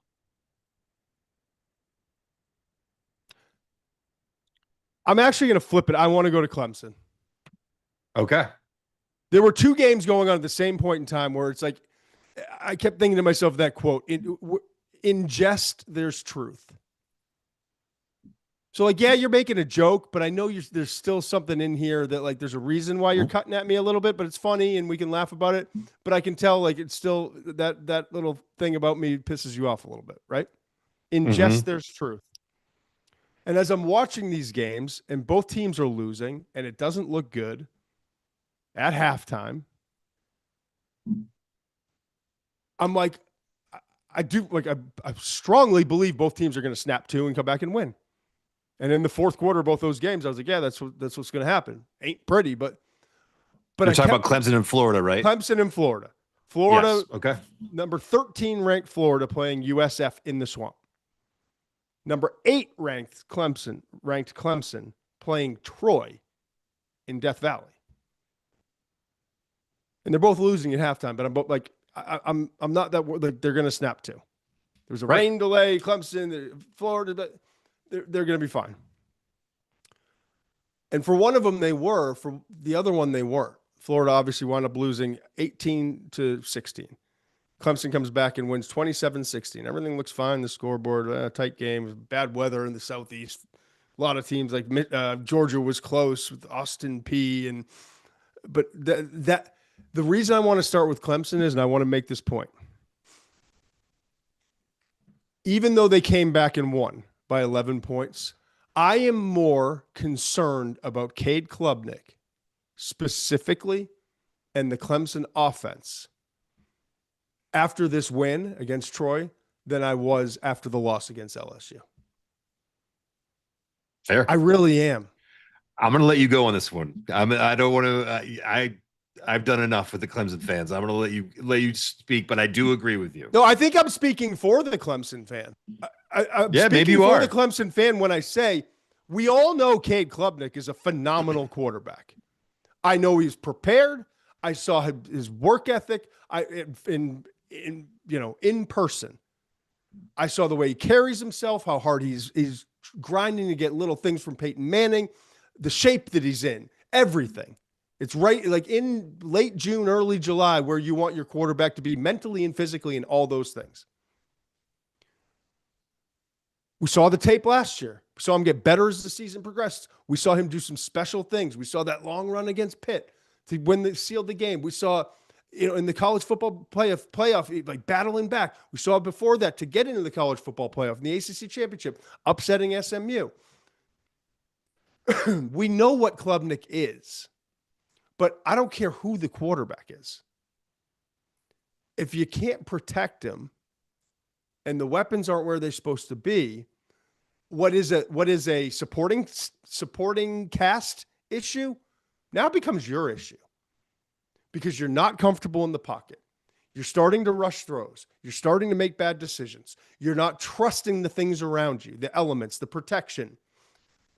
I'm actually going to flip it. I want to go to Clemson. Okay. There were 2 games going on at the same point in time where it's like, I kept thinking to myself that quote, in jest, there's truth. So like, yeah, you're making a joke, but I know there's still something in here that like, there's a reason why you're cutting at me a little bit, but it's funny and we can laugh about it. But I can tell like, it's still that little thing about me pisses you off a little bit, right? In jest, there's truth. And as I'm watching these games and both teams are losing and it doesn't look good at halftime, I'm like, I strongly believe both teams are going to snap 2 and come back and win. And in the fourth quarter of both those games, I was like, yeah, that's what's going to happen. Ain't pretty, but you're talking about Clemson and Florida, right? Clemson and Florida. Florida, yes. Okay. Number 13 ranked Florida playing USF in the Swamp. Number 8 ranked Clemson playing Troy in Death Valley. And they're both losing at halftime, but I'm both like, I'm not that like they're going to snap 2. There was a rain delay, Clemson, Florida, but they're going to be fine. And for one of them, they were. For the other one, they weren't. Florida obviously wound up losing 18-16. Clemson comes back and wins 27-16. Everything looks fine. The scoreboard, tight game, bad weather in the Southeast. A lot of teams like Georgia was close with Austin P. But the reason I want to start with Clemson is, and I want to make this point, even though they came back and won by 11 points, I am more concerned about Cade Klubnik specifically and the Clemson offense after this win against Troy than I was after the loss against LSU. Fair. I really am. I'm going to let you go on this one. I don't want to. I've done enough with the Clemson fans. I'm going to let you speak, but I do agree with you. No, I think I'm speaking for the Clemson fan. I'm maybe you are the Clemson fan when I say we all know Cade Klubnik is a phenomenal quarterback. I know he's prepared. I saw his work ethic. In person. I saw the way he carries himself, how hard he's grinding to get little things from Peyton Manning, the shape that he's in, everything. It's right like in late June, early July, where you want your quarterback to be mentally and physically and all those things. We saw the tape last year. We saw him get better as the season progressed. We saw him do some special things. We saw that long run against Pitt to sealed the game. We saw, in the college football playoff, like battling back. We saw before that to get into the college football playoff in the ACC championship, upsetting SMU. We know what Klubnik is, but I don't care who the quarterback is. If you can't protect him and the weapons aren't where they're supposed to be, what is a supporting cast issue now becomes your issue because you're not comfortable in the pocket. You're starting to rush throws. You're starting to make bad decisions. You're not trusting the things around you, the elements, the protection,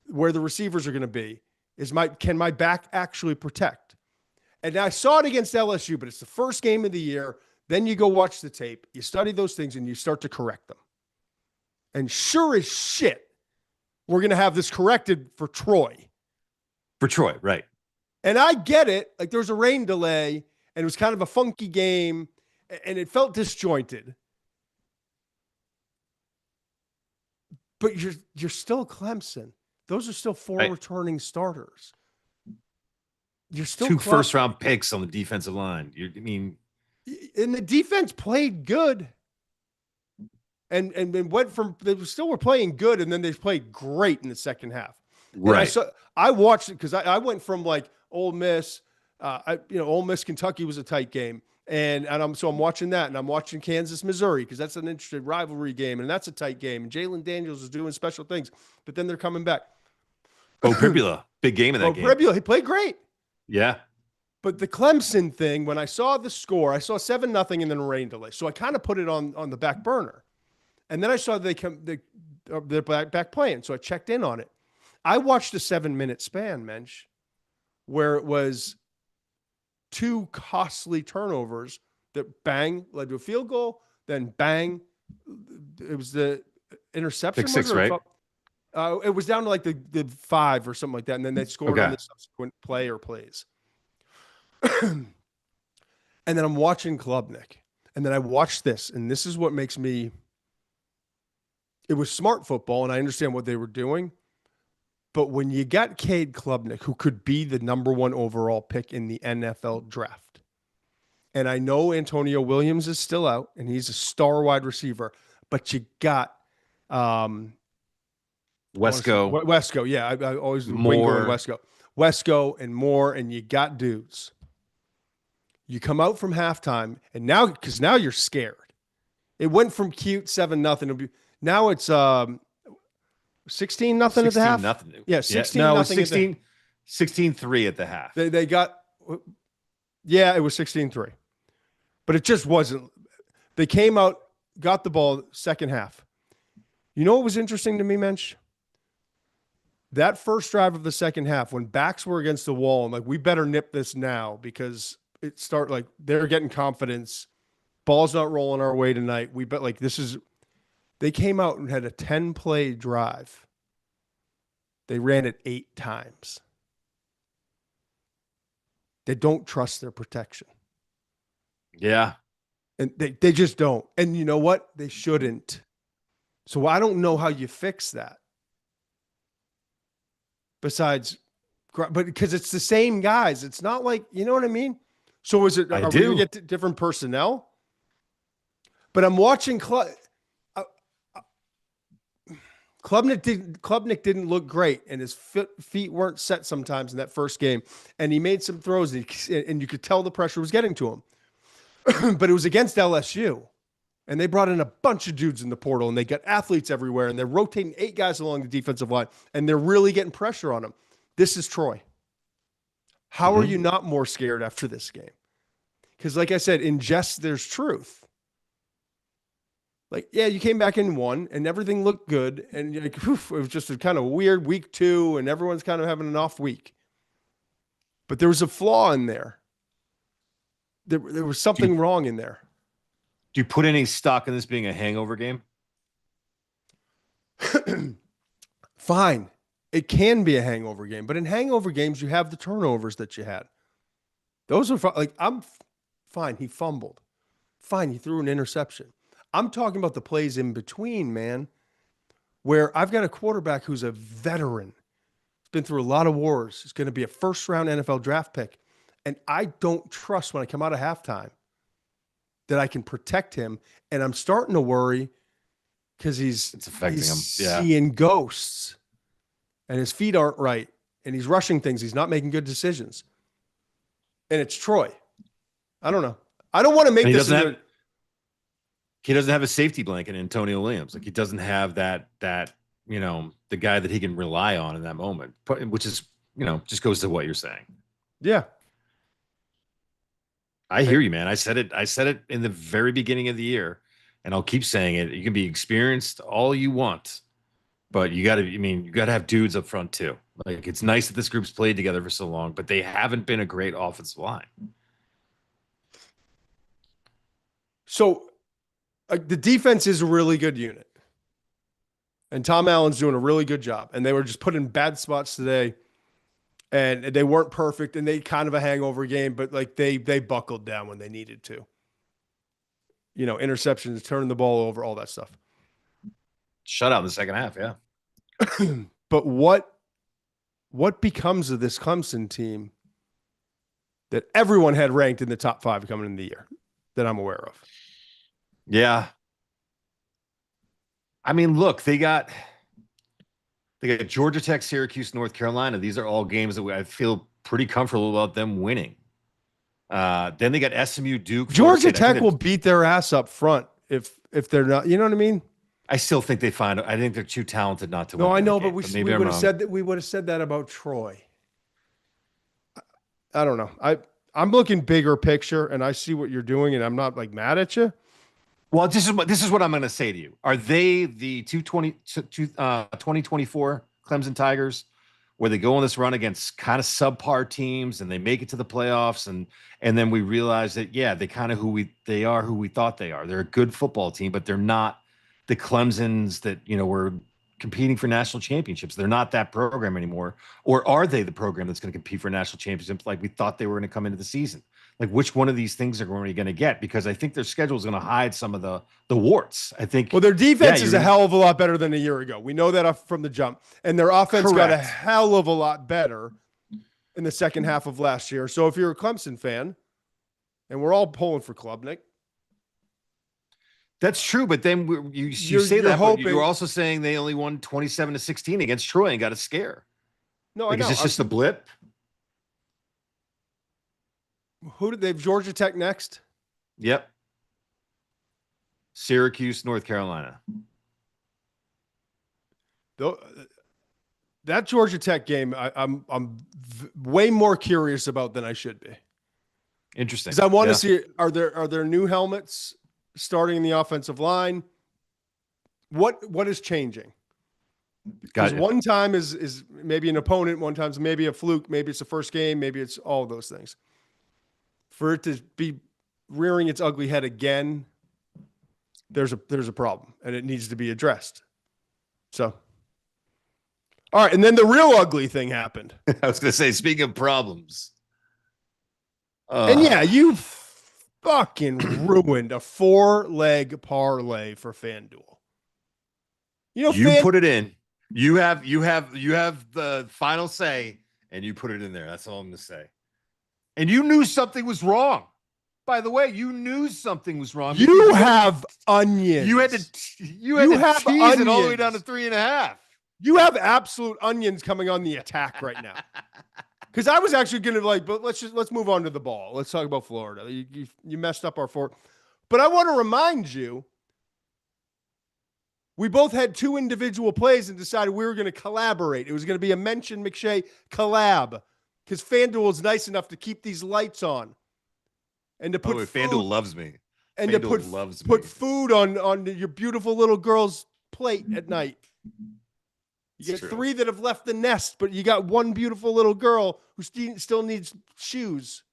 where the receivers are going to be. Can my back actually protect? And I saw it against LSU, but it's the first game of the year. Then you go watch the tape, you study those things, and you start to correct them. And sure as shit, we're going to have this corrected for Troy. For Troy, right. And I get it. Like there was a rain delay, and it was kind of a funky game, and it felt disjointed. But you're still Clemson. Those are still four returning starters. You're still two first-round picks on the defensive line. And the defense played good. And went from they still were playing good, and then they played great in the second half. Right. I watched it because I went from like Ole Miss, Ole Miss Kentucky was a tight game, and I'm watching that, and I'm watching Kansas Missouri because that's an interesting rivalry game, and that's a tight game. And Jalen Daniels is doing special things, but then they're coming back. Bo Pribula, big game in that game. Pribula, he played great. Yeah. But the Clemson thing, when I saw the score, I saw 7-0 and then a rain delay. So I kind of put it on the back burner. And then I saw they're back playing. So I checked in on it. I watched a 7-minute span, Mensch, where it was two costly turnovers that bang led to a field goal, then bang. It was the interception. Pick six, right? It was down to like the 5 or something like that. And then they scored on the subsequent play or plays. And then I'm watching Klubnik, and then I watched this, and this is what makes me. It was smart football, and I understand what they were doing. But when you got Cade Klubnik, who could be the number 1 overall pick in the NFL draft, and I know Antonio Williams is still out, and he's a star wide receiver, but you got Wesco. Wesco, yeah, I always Wingo and Wesco and Moore, and you got dudes. You come out from halftime, and now you're scared. It went from cute 7-0. Now it's 16-0 at the half. 16-0. Yeah, 16-0. No, it was 16-3 at the half. They got, it was 16-3. But it just wasn't. They came out, got the ball second half. You know what was interesting to me, Mensch? That first drive of the second half, when backs were against the wall, I'm like, we better nip this now because they're getting confidence. Ball's not rolling our way tonight. They came out and had a 10-play drive. They ran it 8 times. They don't trust their protection. Yeah. And they just don't. And you know what? They shouldn't. So I don't know how you fix that. Besides, but because it's the same guys. It's not like, you know what I mean? So are we going to get different personnel? But I'm watching Klubnik didn't look great, and his feet weren't set sometimes in that first game. And he made some throws, and you could tell the pressure was getting to him. But it was against LSU, and they brought in a bunch of dudes in the portal, and they got athletes everywhere, and they're rotating 8 guys along the defensive line, and they're really getting pressure on them. This is Troy. How are you not more scared after this game? Because like I said, in jest, there's truth. Like, yeah, you came back and won, and everything looked good, and you're like, it was just a kind of weird week 2, and everyone's kind of having an off week. But there was a flaw in there. There was something wrong in there. Do you put any stock in this being a hangover game? Fine. It can be a hangover game, but in hangover games, you have the turnovers that you had. Those are like, fine. He fumbled. Fine. He threw an interception. I'm talking about the plays in between, man, where I've got a quarterback who's a veteran. He's been through a lot of wars. He's going to be a first-round NFL draft pick. And I don't trust when I come out of halftime that I can protect him. And I'm starting to worry because It's affecting him. Yeah. seeing ghosts and his feet aren't right and he's rushing things. He's not making good decisions. And it's Troy. I don't know. I don't want to make this. He doesn't have a safety blanket in Antonio Williams. Like he doesn't have that, the guy that he can rely on in that moment, which is, just goes to what you're saying. Yeah. I hear you, man. I said it in the very beginning of the year, and I'll keep saying it. You can be experienced all you want, but you got to have dudes up front too. Like it's nice that this group's played together for so long, but they haven't been a great offensive line. So the defense is a really good unit, and Tom Allen's doing a really good job, and they were just put in bad spots today. And they weren't perfect, and they kind of a hangover game, but like they buckled down when they needed to. Interceptions, turning the ball over, all that stuff. Shutout in the second half, yeah. But what becomes of this Clemson team that everyone had ranked in the top 5 coming into the year that I'm aware of? Yeah. I mean, look, they got Georgia Tech, Syracuse, North Carolina. These are all games that I feel pretty comfortable about them winning. Then they got SMU, Duke. Georgia Tech will beat their ass up front if they're not. You know what I mean? I still think I think they're too talented not to win. No, I know, game, but we would have said that. We would have said that about Troy. I don't know. I'm looking bigger picture, and I see what you're doing, and I'm not like mad at you. Well, this is what I'm going to say to you. Are they the 2024 Clemson Tigers, where they go on this run against kind of subpar teams and they make it to the playoffs, and then we realize that they kind of who we thought they are. They're a good football team, but they're not the Clemsons that were competing for national championships. They're not that program anymore. Or are they the program that's going to compete for national championships like we thought they were going to come into the season? Like which one of these things are we going to get? Because I think their schedule is going to hide some of the warts. I think. Well, their defense is a hell of a lot better than a year ago. We know that from the jump, and their offense got a hell of a lot better in the second half of last year. So if you're a Clemson fan, and we're all pulling for Klubnik, that's true. But then you say that, but you're also saying they only won 27-16 against Troy and got a scare. No, I know. Is this just a blip? Who did they have? Georgia Tech next? Yep. Syracuse, North Carolina. That Georgia Tech game, I'm way more curious about than I should be. Interesting. Because I want to see, are there new helmets starting in the offensive line? What is changing? Because one time is maybe an opponent, one time's maybe a fluke, maybe it's the first game, maybe it's all of those things. For it to be rearing its ugly head again, there's a problem, and it needs to be addressed. So, all right, and then the real ugly thing happened. I was going to say, speaking of problems, and you fucking ruined a 4-leg parlay for FanDuel. You put it in. You have the final say, and you put it in there. That's all I'm going to say. And you knew something was wrong. By the way, you knew something was wrong. You have onions. You had to tease it all the way down to 3.5. You have absolute onions coming on the attack right now. Because I was actually going to but let's move on to the ball. Let's talk about Florida. You messed up our 4. But I want to remind you, we both had 2 individual plays and decided we were going to collaborate. It was going to be a mention McShay collab. Because FanDuel is nice enough to keep these lights on, and to put FanDuel loves me, and FanDuel to put food on your beautiful little girl's plate at night. You get 3 that have left the nest, but you got 1 beautiful little girl who still needs shoes.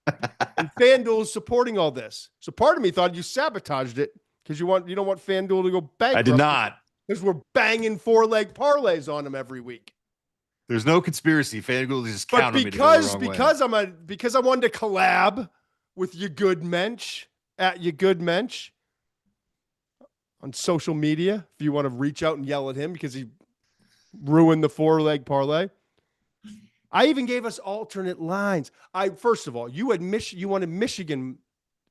And FanDuel is supporting all this. So part of me thought you sabotaged it because you don't want FanDuel to go bankrupt. I did not. because we're banging 4-leg parlays on them every week. There's no conspiracy. FanDuel just But counter me to go the wrong way. because I wanted to collab with your good Muench at your good Muench on social media, if you want to reach out and yell at him because he ruined the 4-leg parlay. I even gave us alternate lines. First of all, you wanted Michigan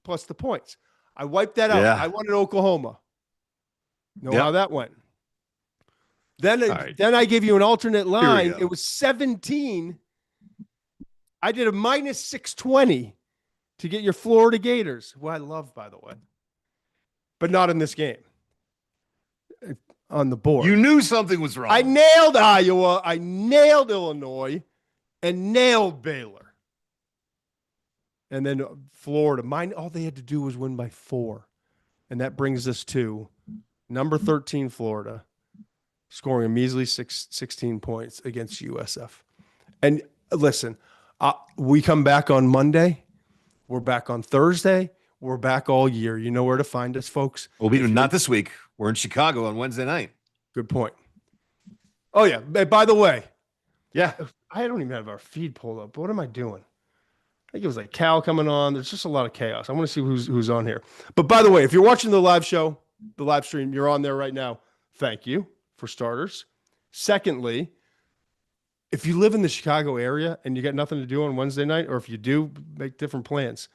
plus the points. I wiped that out. Yeah. I wanted Oklahoma. Know Yep. how that went. Then I gave you an alternate line. It was 17. I did a minus 620 to get your Florida Gators, who I love, by the way, but not in this game. On the board. You knew something was wrong. I nailed Iowa. I nailed Illinois and nailed Baylor. And then Florida. All they had to do was win by 4. And that brings us to number 13, Florida, scoring a measly 16 points against USF. And listen, we come back on Monday. We're back on Thursday. We're back all year. You know where to find us, folks. We'll be not this week. We're in Chicago on Wednesday night. Good point. Oh, yeah. By the way, yeah, I don't even have our feed pulled up. What am I doing? I think it was like Cal coming on. There's just a lot of chaos. I want to see who's on here. But by the way, if you're watching the live show, the live stream, you're on there right now. Thank you, for starters. Secondly, if you live in the Chicago area and you got nothing to do on Wednesday night, or if you do, make different plans.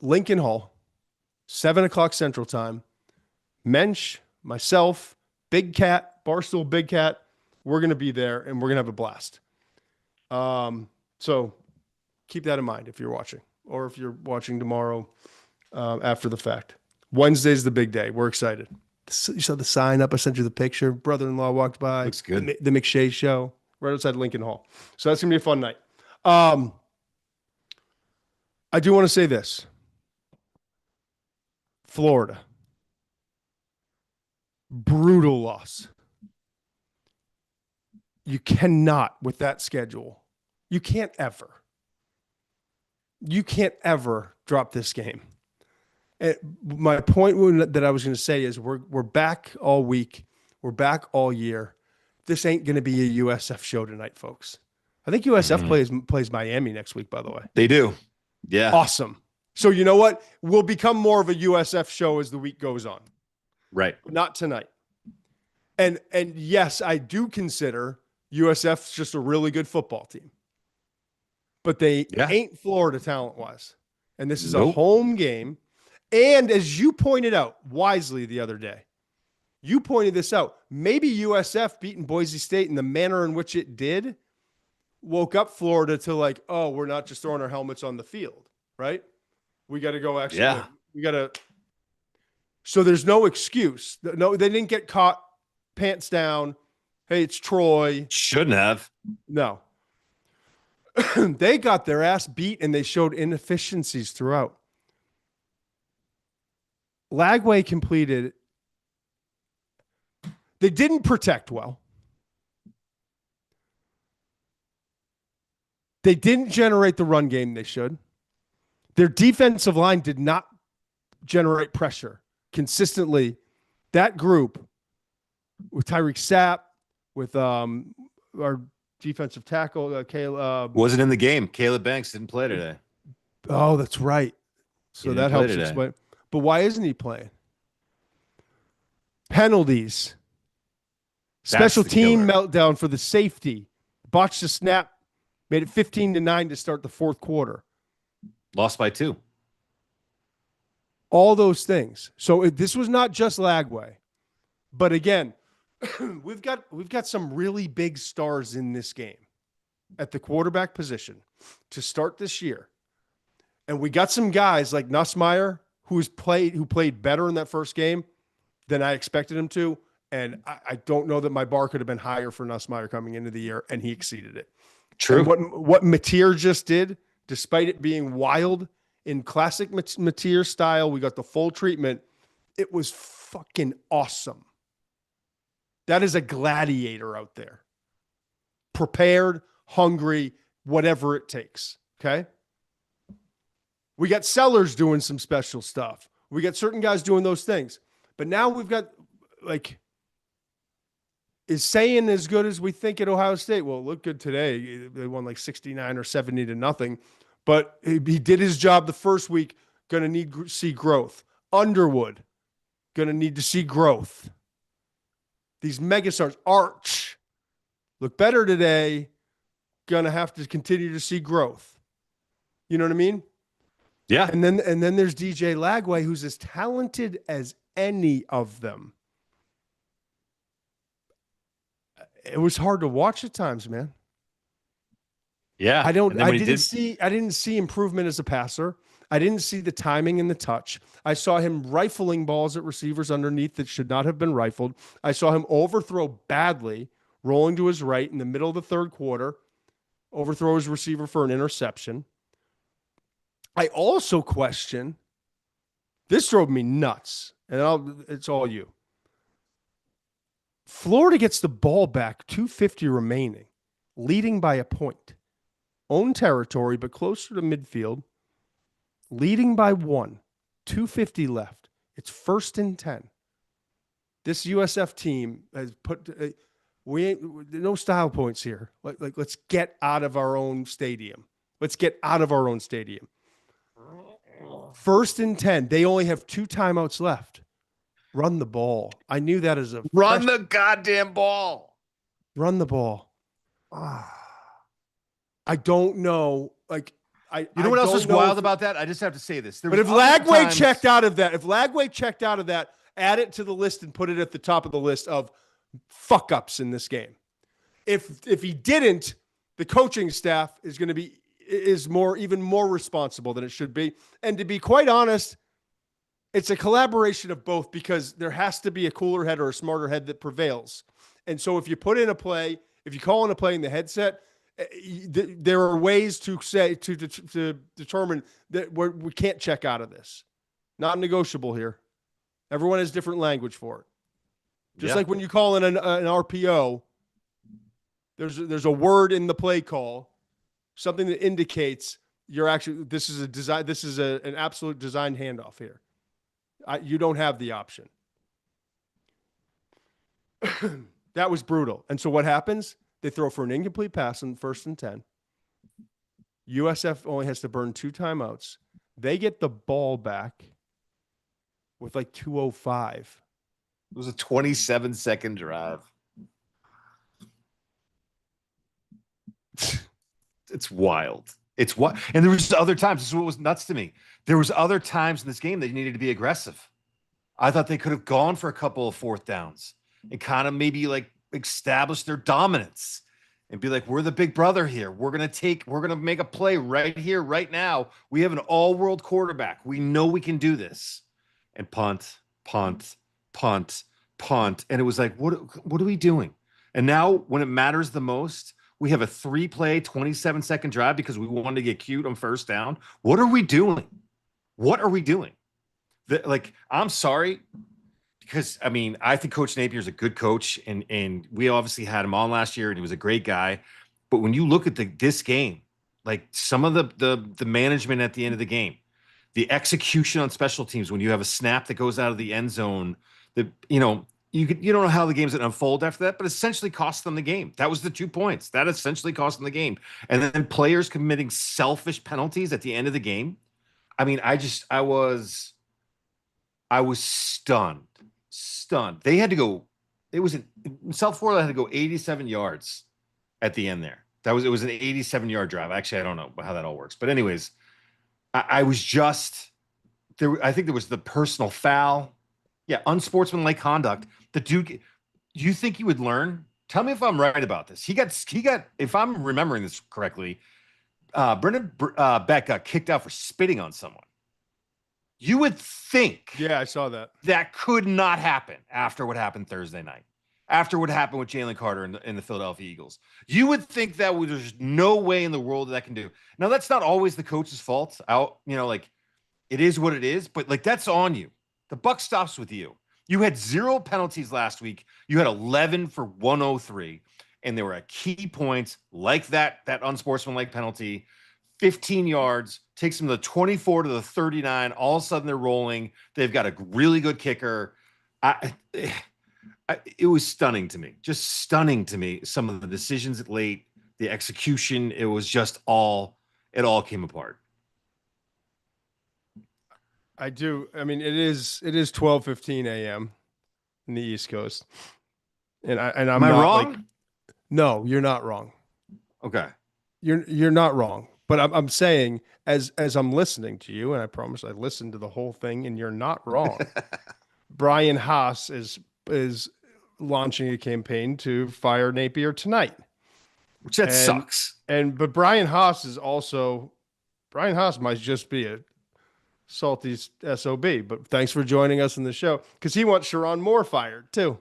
Lincoln Hall, 7 o'clock Central Time. Muench, myself, Big Cat, Barstool Big Cat, we're going to be there and we're going to have a blast. So keep that in mind if you're watching, or if you're watching tomorrow after the fact. Wednesday's the big day. We're excited. You saw the sign up. I sent you the picture. Brother-in-law walked by. Looks good. The McShay show right outside Lincoln Hall. So that's going to be a fun night. I do want to say this. Florida. Brutal loss. You cannot, with that schedule, you can't ever drop this game. My point that I was going to say is we're back all week. We're back all year. This ain't going to be a USF show tonight, folks. I think USF plays Miami next week, by the way. They do. Yeah. Awesome. So you know what? We'll become more of a USF show as the week goes on. Right. Not tonight. And yes, I do consider USF's just a really good football team. But they ain't Florida talent-wise. And this is a home game. And as you pointed out wisely the other day, you pointed this out. Maybe USF beating Boise State in the manner in which it did woke up Florida to like, oh, we're not just throwing our helmets on the field, right? We got to go actually. Yeah. We got to. So there's no excuse. No, they didn't get caught pants down. Hey, it's Troy. Shouldn't have. No. They got their ass beat and they showed inefficiencies throughout. Lagway completed. They didn't protect well. They didn't generate the run game they should. Their defensive line did not generate pressure consistently. That group with Tyreek Sapp, with our defensive tackle, Caleb. Wasn't in the game. Caleb Banks didn't play today. Oh, that's right. So that helps today. explain. But why isn't he playing? Penalties. Special team meltdown for the safety. Botched the snap. Made it 15-9 to start the fourth quarter. Lost by 2. All those things. So this was not just Lagway. But again, we've got some really big stars in this game at the quarterback position to start this year. And we got some guys like Nussmeier who played better in that first game than I expected him to. And I don't know that my bar could have been higher for Nussmeier coming into the year, and he exceeded it. True. And what Mateer just did, despite it being wild in classic Mateer style, we got the full treatment. It was fucking awesome. That is a gladiator out there. Prepared, hungry, whatever it takes. Okay? We got Sellers doing some special stuff. We got certain guys doing those things. But now we've got, like, is saying as good as we think at Ohio State. Well, it looked good today. They won like 69 or 70-0, but he did his job the first week. Going to need to see growth. Underwood, going to need to see growth. These megastars, Arch, look better today. Going to have to continue to see growth. You know what I mean? Yeah. And then there's DJ Lagway, who's as talented as any of them. It was hard to watch at times, man. Yeah. I didn't see improvement as a passer. I didn't see the timing and the touch. I saw him rifling balls at receivers underneath that should not have been rifled. I saw him overthrow badly, rolling to his right in the middle of the third quarter, overthrow his receiver for an interception. I also question, this drove me nuts, and it's all you. Florida gets the ball back, 2:50 remaining, leading by a point. Own territory, but closer to midfield. Leading by 1, 2:50 left. It's 1st and 10. This USF team has put no style points here. Like let's get out of our own stadium. Let's get out of our own stadium. 1st and 10. They only have 2 timeouts left. Run the ball. I knew that as a run the goddamn ball. Run the ball. I don't know. Like you know what else was wild about that? I just have to say this. But if Lagway checked out of that, add it to the list and put it at the top of the list of fuck ups in this game. If he didn't, the coaching staff is going to be even more responsible than it should be. And to be quite honest, it's a collaboration of both, because there has to be a cooler head or a smarter head that prevails. And so if you put in a play, if you call in a play in the headset, there are ways to determine that we can't check out of this. Not negotiable here. Everyone has different language for it. Just like when you call in an RPO, there's a word in the play call, something that indicates this is an absolute design handoff here. You don't have the option. That was brutal. And so what happens? They throw for an incomplete pass on 1st and 10. USF only has to burn 2 timeouts. They get the ball back with like 2:05. It was a 27-second drive. It's wild. It's what, and there was other times. This is what was nuts to me. There was other times in this game that you needed to be aggressive. I thought they could have gone for a couple of 4th downs and kind of maybe like establish their dominance and be like, we're the big brother here. We're going to make a play right here, right now. We have an all-world quarterback. We know we can do this. And punt. And it was like, what are we doing? And now when it matters the most, we have a 3-play, 27-second drive because we wanted to get cute on 1st down. What are we doing? I'm sorry, because I think Coach Napier is a good coach, and we obviously had him on last year, and he was a great guy. But when you look at this game, like some of the management at the end of the game, the execution on special teams, when you have a snap that goes out of the end zone, you don't know how the game's going to unfold after that, but essentially cost them the game. That was the 2 points. That essentially cost them the game. And then players committing selfish penalties at the end of the game. I was stunned. They had to go. South Florida had to go 87 yards at the end there. It was an 87-yard drive. Actually, I don't know how that all works. But anyways, I was just there. I think there was the personal foul. Yeah, unsportsmanlike conduct. The dude, you think he would learn? Tell me if I'm right about this. He got, if I'm remembering this correctly, Brendan Beck got kicked out for spitting on someone. You would think. Yeah, I saw that. That could not happen after what happened Thursday night. After what happened with Jalen Carter in the Philadelphia Eagles. You would think that there's no way in the world that can do. Now, that's not always the coach's fault. It is what it is, but that's on you. The buck stops with you. You had 0 penalties last week. You had 11 for 103, and there were key points like that unsportsmanlike penalty, 15 yards, takes them to the 24 to the 39. All of a sudden, they're rolling. They've got a really good kicker. It was stunning to me, just stunning to me. Some of the decisions late, the execution, it was just it all came apart. I do. I mean, it is 12:15 a.m. in the East Coast. I'm Am I not wrong? like, no, you're not wrong. Okay. You're not wrong. But I'm saying as I'm listening to you, and I promise I listened to the whole thing, and you're not wrong. Brian Haas is launching a campaign to fire Napier tonight. Which sucks. But Brian Haas might just be a salty SOB. But thanks for joining us in the show, because he wants Sharon Moore fired too.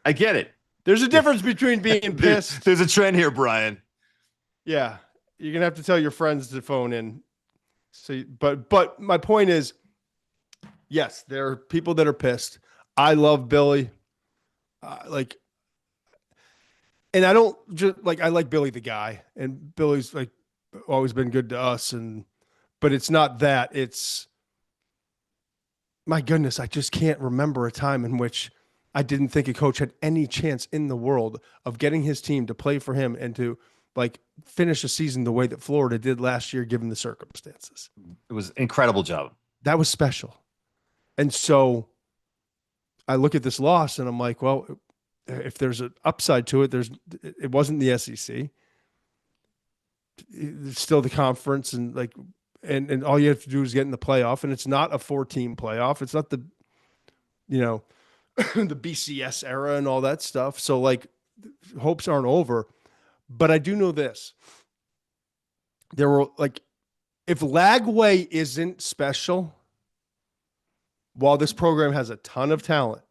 I get it. There's a difference between being pissed. There's a trend here, Brian. Yeah, you're gonna have to tell your friends to phone in. So, but my point is, yes, there are people that are pissed. I love Billy, and I don't just I like Billy the guy, and Billy's like always been good to us, but it's not that. It's, my goodness, I just can't remember a time in which I didn't think a coach had any chance in the world of getting his team to play for him and to finish a season the way that Florida did last year, given the circumstances. It was an incredible job. That was special. And so I look at this loss and I'm like, well, if there's an upside to it, it wasn't the SEC. It's still the conference, and all you have to do is get in the playoff, and it's not a 4-team playoff. It's not the the BCS era and all that stuff. So hopes aren't over. But I do know this. There were if Lagway isn't special, while this program has a ton of talent,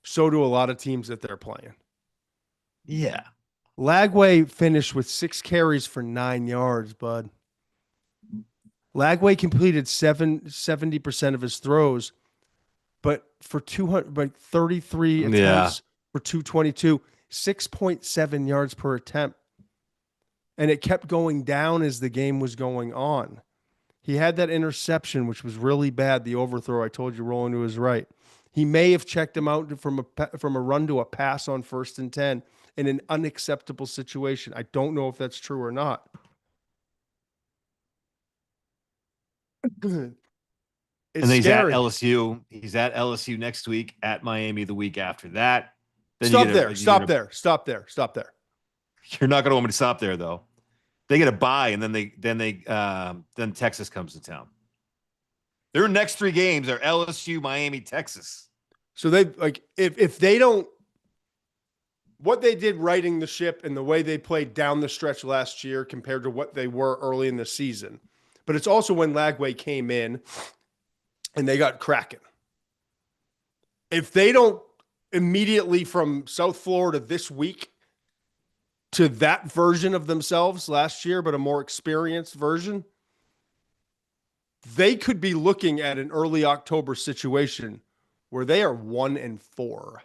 so do a lot of teams that they're playing. Yeah. Lagway finished with 6 carries for 9 yards, bud. Lagway completed 70% of his throws, but for 33 attempts for 222, 6.7 yards per attempt. And it kept going down as the game was going on. He had that interception, which was really bad, the overthrow I told you rolling to his right. He may have checked him out from a run to a pass on 1st and 10 in an unacceptable situation. I don't know if that's true or not. And he's scary. At LSU. He's at LSU next week, at Miami the week after that. Then Stop there. You're not going to want me to stop there, though. They get a bye, and then Texas comes to town. Their next 3 games are LSU, Miami, Texas. So they if they don't, what they did righting the ship and the way they played down the stretch last year compared to what they were early in the season. But it's also when Lagway came in and they got cracking. If they don't immediately from South Florida this week to that version of themselves last year, but a more experienced version, they could be looking at an early October situation where they are 1-4,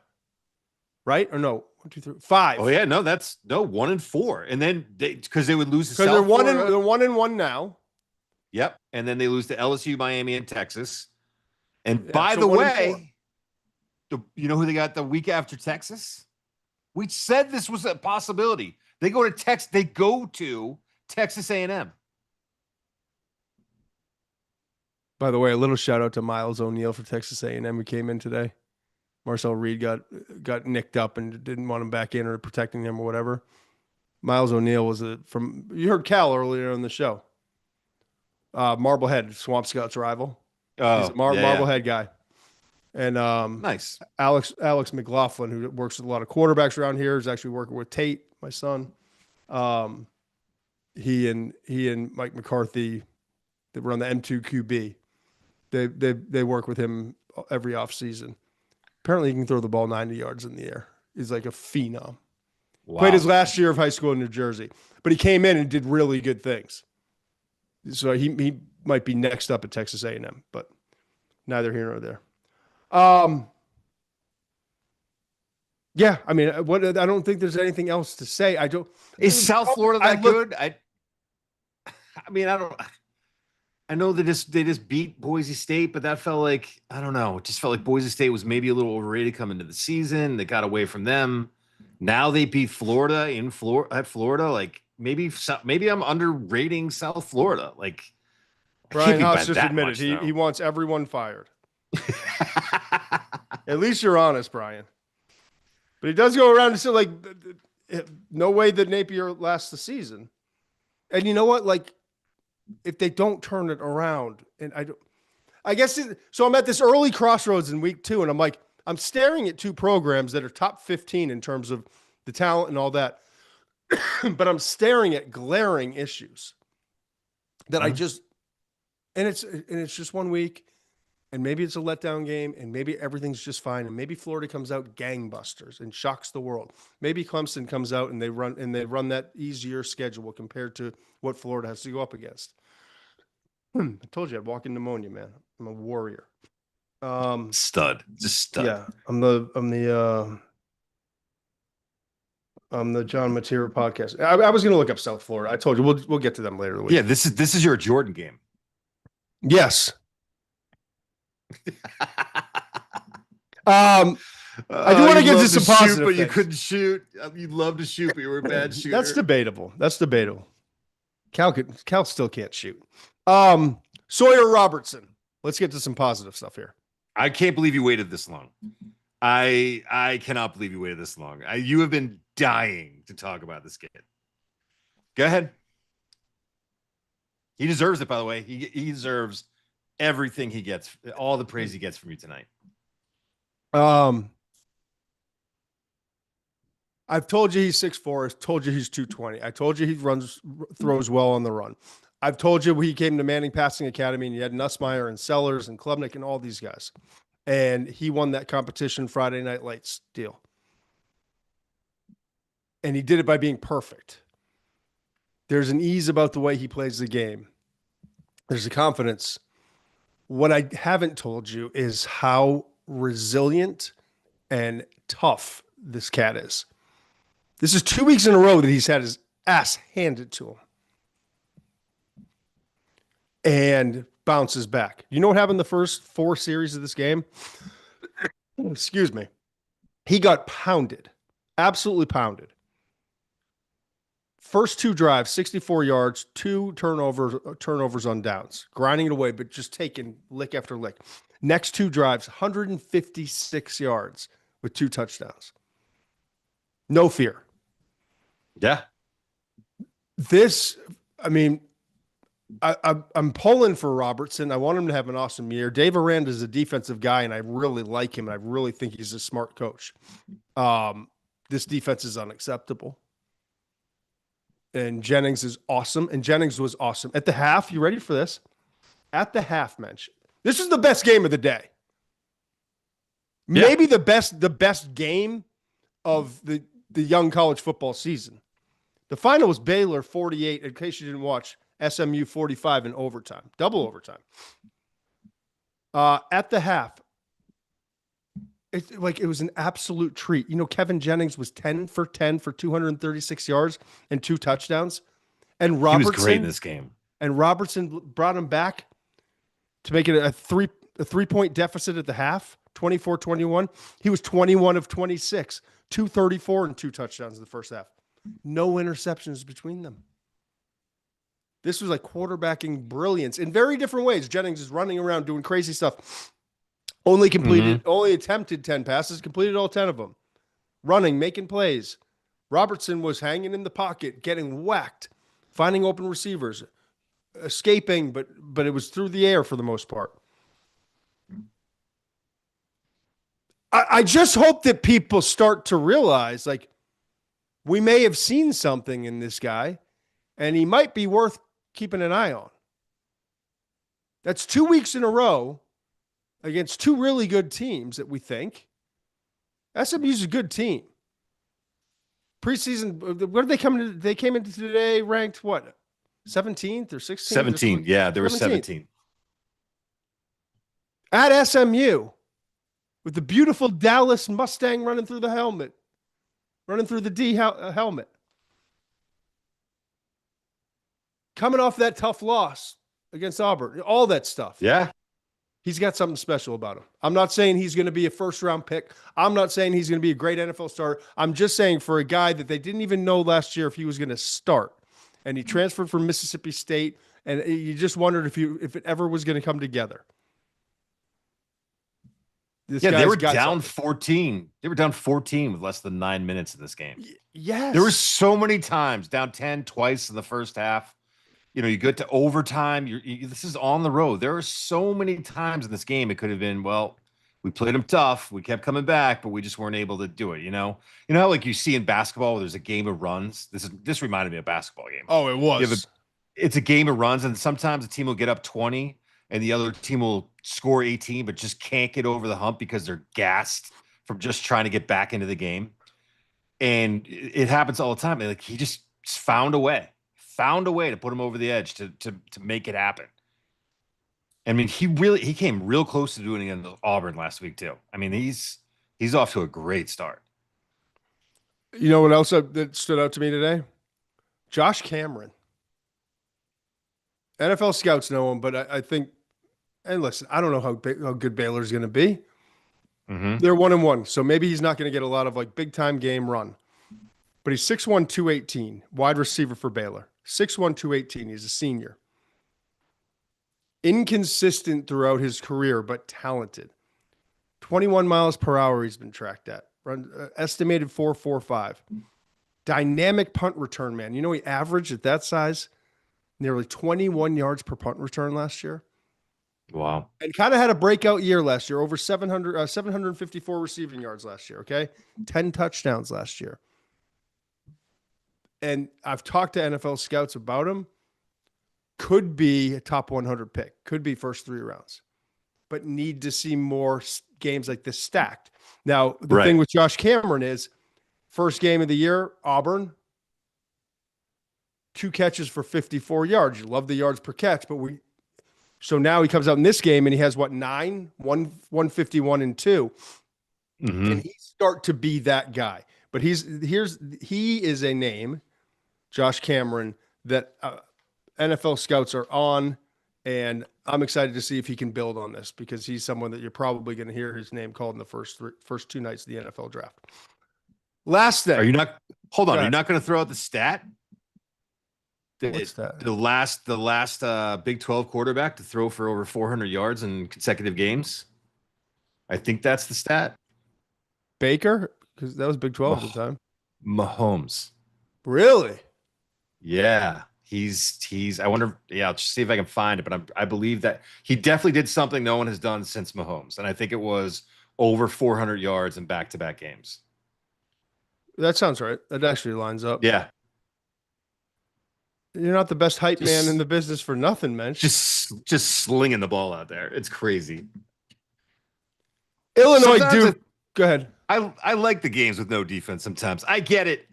right? Or no, 1, 2, 3, 5. Oh yeah, no, 1-4, and then because they would lose to because they're 1-1 now. Yep, and then they lose to LSU, Miami, and Texas. And by the way, you know who they got the week after Texas? We said this was a possibility. They go to Texas A&M. By the way, a little shout out to Miles O'Neill for Texas A&M who came in today. Marcel Reed got nicked up and didn't want him back in or protecting him or whatever. Miles O'Neill was you heard Cal earlier on the show. Marblehead, Swamp Scouts rival. Oh, he's a Marblehead guy. And nice. Alex McLaughlin, who works with a lot of quarterbacks around here, is actually working with Tate, my son. He and Mike McCarthy, that run the M2 QB. They work with him every offseason. Apparently, he can throw the ball 90 yards in the air. He's like a phenom. Wow. Played his last year of high school in New Jersey, but he came in and did really good things. So he might be next up at Texas A&M, but neither here nor there. Yeah, I mean, I don't think there's anything else to say. Is South Florida that good? I mean, I don't. I know they just beat Boise State, but that felt like, I don't know, it just felt like Boise State was maybe a little overrated coming into the season. They got away from them. Now they beat Florida at Florida. Like maybe I'm underrating South Florida. Like I can't Brian be by House just that admitted much, he wants everyone fired. At least you're honest, Brian. But he does go around and say, like, no way that Napier lasts the season. And you know what? Like, if they don't turn it around, and so I'm at this early crossroads in week 2, and I'm like, I'm staring at two programs that are top 15 in terms of the talent and all that. But I'm staring at glaring issues that and it's just 1 week. And maybe it's a letdown game, and maybe everything's just fine. And maybe Florida comes out gangbusters and shocks the world. Maybe Clemson comes out and they run that easier schedule compared to what Florida has to go up against. I told you I'd walk in pneumonia, man. I'm a warrior. Stud. Just stud. Yeah, I'm the John Matera podcast. I was going to look up South Florida. I told you we'll get to them later in the week. Yeah, this is your Jordan game. Yes. I do want to get to some positive but things. you couldn't shoot. You'd love to shoot, but you were a bad shooter. That's debatable. Cal still can't shoot. Sawyer Robertson. Let's get to some positive stuff here. I can't believe you waited this long. I cannot believe you waited this long. You have been dying to talk about this kid. Go ahead. He deserves it, by the way. He deserves everything he gets, all the praise he gets from you tonight. I've told you he's 6'4". I've told you he's 220. I told you he throws well on the run. I've told you he came to Manning Passing Academy and you had Nussmeier and Sellers and Klubnik and all these guys. And he won that competition Friday Night Lights deal. And he did it by being perfect. There's an ease about the way he plays the game. There's a confidence. What I haven't told you is how resilient and tough this cat is. This is 2 weeks in a row that he's had his ass handed to him. And bounces back. You know what happened the first 4 series of this game? Excuse me. He got pounded. Absolutely pounded. First 2 drives, 64 yards, 2 turnovers on downs, grinding it away, but just taking lick after lick. Next 2 drives, 156 yards with 2 touchdowns. No fear. Yeah. I'm pulling for Robertson. I want him to have an awesome year. Dave Aranda is a defensive guy, and I really like him, and I really think he's a smart coach. This defense is unacceptable. And Jennings is awesome. And Jennings was awesome. At the half, you ready for this? At the half, Mensch. This is the best game of the day. Yeah. Maybe the best game of the young college football season. The final was Baylor 48, in case you didn't watch, SMU 45 in overtime. Double overtime. At the half, it was an absolute treat. You know, Kevin Jennings was 10 for 10 for 236 yards and 2 touchdowns. And Robertson, he was great in this game. And Robertson brought him back to make it a 3-point deficit at the half, 24-21. He was 21 of 26, 234 and 2 touchdowns in the first half. No interceptions between them. This was like quarterbacking brilliance in very different ways. Jennings is running around doing crazy stuff. Only attempted 10 passes, completed all 10 of them. Running, making plays. Robertson was hanging in the pocket, getting whacked, finding open receivers, escaping, but it was through the air for the most part. I just hope that people start to realize, like, we may have seen something in this guy, and he might be worth keeping an eye on. That's 2 weeks in a row against 2 really good teams that we think. SMU's a good team. Preseason, what did they come into? They came into today ranked what? 17th or 16th? 17. Yeah, there were 17. At SMU, with the beautiful Dallas Mustang running through the helmet. Running through the D helmet. Coming off that tough loss against Auburn, all that stuff. Yeah. He's got something special about him. I'm not saying he's going to be a first-round pick. I'm not saying he's going to be a great NFL starter. I'm just saying for a guy that they didn't even know last year if he was going to start, and he transferred from Mississippi State, and you just wondered if it ever was going to come together. They were down 14. They were down 14 with less than 9 minutes in this game. Yes. There were so many times, down 10 twice in the first half. You get to overtime. This is on the road. There are so many times in this game it could have been, well, we played them tough. We kept coming back, but we just weren't able to do it. You know how like you see in basketball where there's a game of runs. This reminded me of a basketball game. Oh, it was. It's a game of runs, and sometimes a team will get up 20 and the other team will score 18, but just can't get over the hump because they're gassed from just trying to get back into the game. And it happens all the time. Like he just found a way to put him over the edge to make it happen. I mean, he came real close to doing it in Auburn last week too. I mean, he's off to a great start. You know what else that stood out to me today? Josh Cameron. NFL scouts know him, but I think, and listen, I don't know how good Baylor's going to be. Mm-hmm. They're 1-1, so maybe he's not going to get a lot of like big time game run. But he's 6'1", 218, wide receiver for Baylor. 6'1", 218. He's a senior. Inconsistent throughout his career, but talented. 21 miles per hour he's been tracked at. Estimated 4.45. Dynamic punt return, man. You know he averaged at that size nearly 21 yards per punt return last year. Wow. And kind of had a breakout year last year, over 754 receiving yards last year, okay? 10 touchdowns last year. And I've talked to NFL scouts about him. Could be a top 100 pick. Could be first 3 rounds. But need to see more games like this stacked. Now, the thing with Josh Cameron is first game of the year, Auburn, 2 catches for 54 yards. You love the yards per catch, but so now he comes out in this game and he has 151 and 2. Mm-hmm. And he start to be that guy. But he is a name, Josh Cameron, that NFL scouts are on, and I'm excited to see if he can build on this because he's someone that you're probably going to hear his name called in the first 2 nights of the NFL draft. Last thing. Are you not? Hold on. Are you not going to throw out the stat? What's that? The last Big 12 quarterback to throw for over 400 yards in consecutive games. I think that's the stat. Baker, because that was Big 12 at the time. Mahomes. Really? Yeah. He's I wonder, I'll just see if I can find it, but I believe that he definitely did something no one has done since Mahomes. And I think it was over 400 yards in back-to-back games. That sounds right. That actually lines up. Yeah. You're not the best hype man in the business for nothing, man. Just slinging the ball out there. It's crazy. Illinois Duke. Go ahead. I like the games with no defense sometimes. I get it.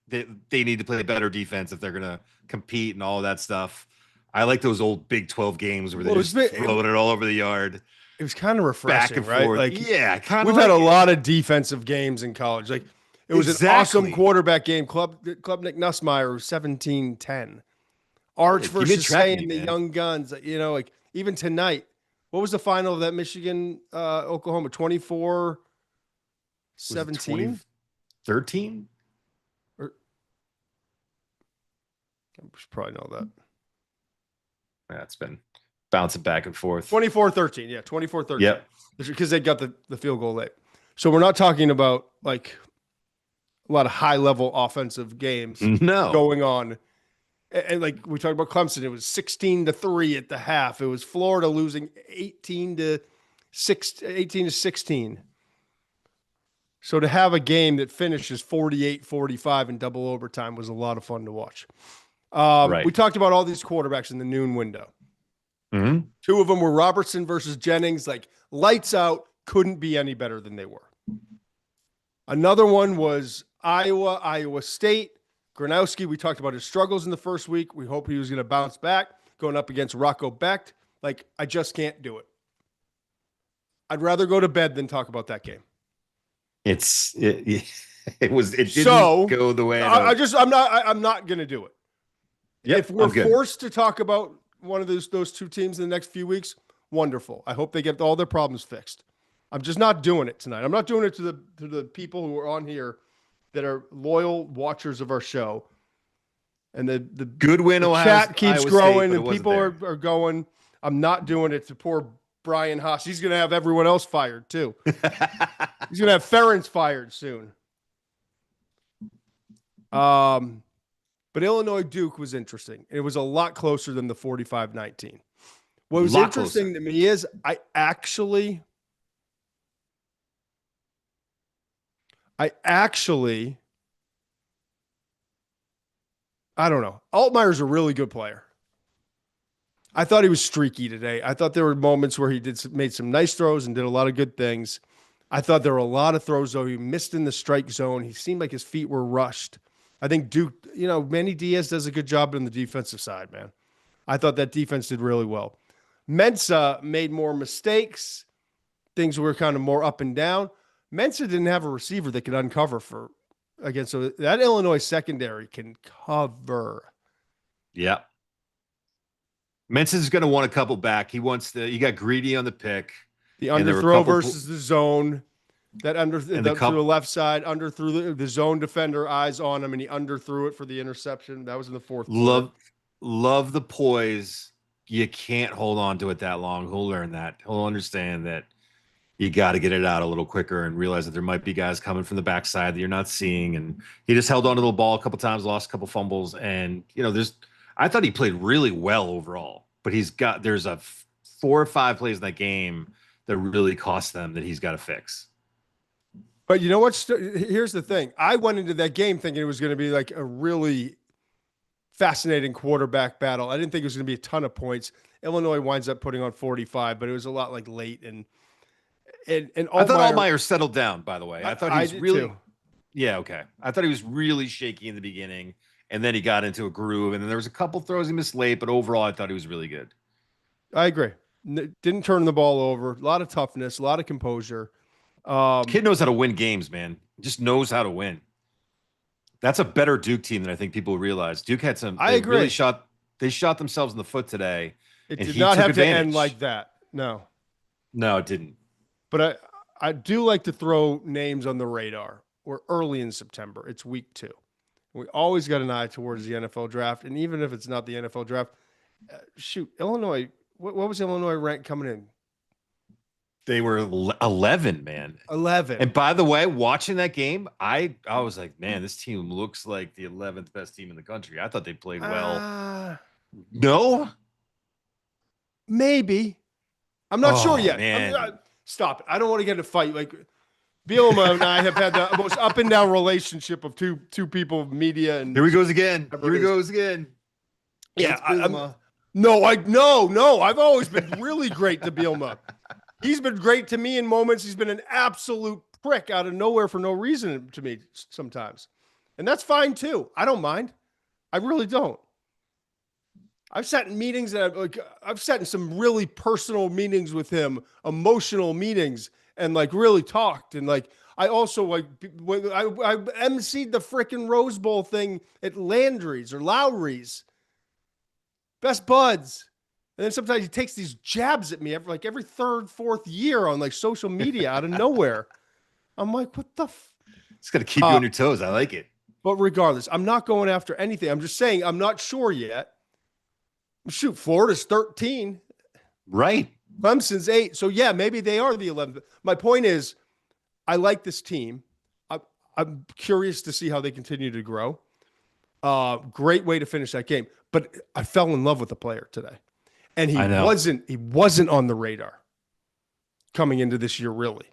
They need to play better defense if they're going to compete and all of that stuff. I like those old Big 12 games where they just float it all over the yard. It was kind of refreshing, back and right? forth. Like, yeah, kind of. We've had a lot of defensive games in college. Like, it was an awesome quarterback game. Klubnik Nussmeier, 17-10. Arch versus Shane, the young guns. You know, like even tonight, what was the final of that Michigan Oklahoma? 24-17? 13? I should probably know that. Yeah, it's been bouncing back and forth. 24-13. Yeah, 24-13. Yep. Because they got the field goal late. So we're not talking about like a lot of high-level offensive games going on. And like we talked about Clemson, it was 16-3 at the half. It was Florida losing 18-16. So to have a game that finishes 48-45 in double overtime was a lot of fun to watch. We talked about all these quarterbacks in the noon window. Mm-hmm. 2 of them were Robertson versus Jennings, like lights out, couldn't be any better than they were. Another one was Iowa State. Gronowski, we talked about his struggles in the first week. We hope he was going to bounce back going up against Rocco Becht. Like, I just can't do it. I'd rather go to bed than talk about that game. It didn't go the way I'm not going to do it. Yep, if we're forced to talk about one of those two teams in the next few weeks, wonderful. I hope they get all their problems fixed. I'm just not doing it tonight. I'm not doing it to the people who are on here that are loyal watchers of our show. And the good win. The Ohio, chat keeps Iowa growing, State, and people are going. I'm not doing it to poor Brian Haas. He's going to have everyone else fired too. He's going to have Ferentz fired soon. But Illinois Duke was interesting. It was a lot closer than the 45-19. What was interesting to me is I don't know. Altmaier's a really good player. I thought he was streaky today. I thought there were moments where he made some nice throws and did a lot of good things. I thought there were a lot of throws, though, he missed in the strike zone. He seemed like his feet were rushed. I think Duke, Manny Diaz does a good job on the defensive side, man. I thought that defense did really well. Mensah made more mistakes. Things were kind of more up and down. Mensah didn't have a receiver that could uncover so that Illinois secondary can cover. Yeah. Mensah's going to want a couple back. He got greedy on the pick. The underthrow versus the zone. That to the left side, underthrew the zone defender, eyes on him, and he underthrew it for the interception. That was in the fourth quarter. Love the poise. You can't hold on to it that long. He'll learn that. He'll understand that you got to get it out a little quicker and realize that there might be guys coming from the backside that you're not seeing. And he just held on to the ball a couple times, lost a couple fumbles. And, I thought he played really well overall, but there's 4 or 5 plays in that game that really cost them that he's got to fix. But you know what? Here's the thing. I went into that game thinking it was going to be like a really fascinating quarterback battle. I didn't think it was going to be a ton of points. Illinois winds up putting on 45, but it was a lot like late. And I thought Altmaier settled down, by the way. I thought he was really too. Yeah, okay. I thought he was really shaky in the beginning, and then he got into a groove, and then there was a couple throws he missed late, but overall I thought he was really good. I agree. Didn't turn the ball over. A lot of toughness, a lot of composure. Kid knows how to win games, man. Just knows how to win. That's a better Duke team than I think people realize. Duke had some. I agree. They shot themselves in the foot today. It did not have to end like that. No, it didn't. But I do like to throw names on the radar. We're early in September. It's week 2. We always got an eye towards the NFL draft, and even if it's not the NFL draft, Illinois. What was Illinois rank coming in? They were 11, man. 11. And by the way, watching that game, I was like, man, this team looks like the 11th best team in the country. I thought they played well. No? Maybe. I'm not sure yet. Stop it. I don't want to get in a fight. Like, Bielema and I have had the most up and down relationship of two people, media. And here he goes again. Yeah. No. I've always been really great to Bielema. He's been great to me in moments. He's been an absolute prick out of nowhere for no reason to me sometimes. And that's fine too. I don't mind. I really don't. I've sat in meetings that I've sat in some really personal meetings with him, emotional meetings, and really talked. And I also I emceed the freaking Rose Bowl thing at Landry's or Lowry's. Best buds. And then sometimes he takes these jabs at me every third, fourth year on social media out of nowhere. I'm like, what the? It's got to keep you on your toes. I like it. But regardless, I'm not going after anything. I'm just saying I'm not sure yet. Shoot, Florida's 13. Right. Clemson's 8. So yeah, maybe they are the 11th. My point is, I like this team. I'm curious to see how they continue to grow. Great way to finish that game. But I fell in love with the player today. And he wasn't on the radar coming into this year, really.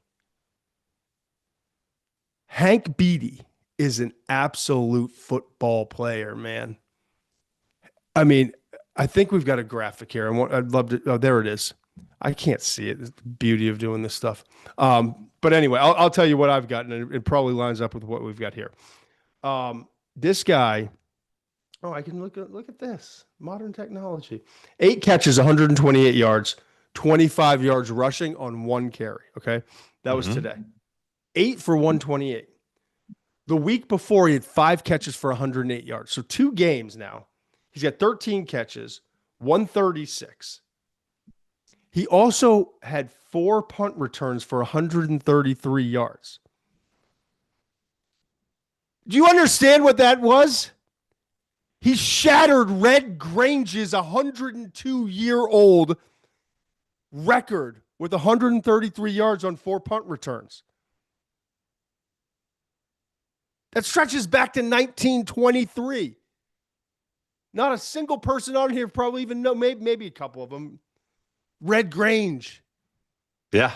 Hank Beatty is an absolute football player, man. I mean, I think we've got a graphic here. I'd love to. Oh, there it is. I can't see it. It's the beauty of doing this stuff. But anyway, I'll tell you what I've got, and it probably lines up with what we've got here. This guy. Oh, I can look at this. Modern technology. 8 catches, 128 yards, 25 yards rushing on 1 carry. Okay. That was today. 8 for 128. The week before, he had 5 catches for 108 yards. So 2 games now. He's got 13 catches, 136. He also had 4 punt returns for 133 yards. Do you understand what that was? He shattered Red Grange's 102-year-old record with 133 yards on 4 punt returns. That stretches back to 1923. Not a single person on here probably even know, maybe a couple of them. Red Grange. Yeah.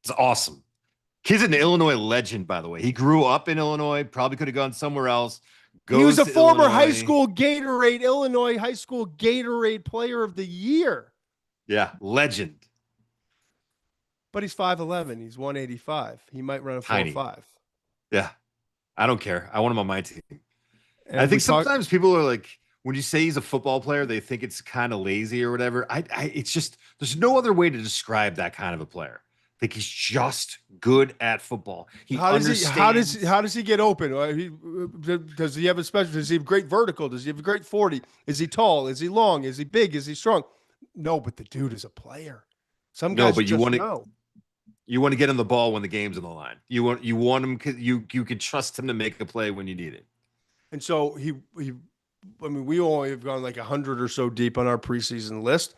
It's awesome. Kid's an Illinois legend, by the way. He grew up in Illinois, probably could have gone somewhere else. He was a former Illinois. Illinois high school Gatorade player of the year. Yeah, legend. But he's 5'11". He's 185. He might run a 4.5. Yeah. I don't care. I want him on my team. And I think sometimes people are like, when you say he's a football player, they think it's kind of lazy or whatever. It's just, there's no other way to describe that kind of a player. I think he's just good at football. How does he get open? Does he have a special? Does he have great vertical? Does he have a great 40? Is he tall? Is he long? Is he big? Is he strong? No, but the dude is a player. Some guys but you want to get him the ball when the game's on the line. You want him. You can trust him to make a play when you need it. And so we only have gone like 100 or so deep on our preseason list.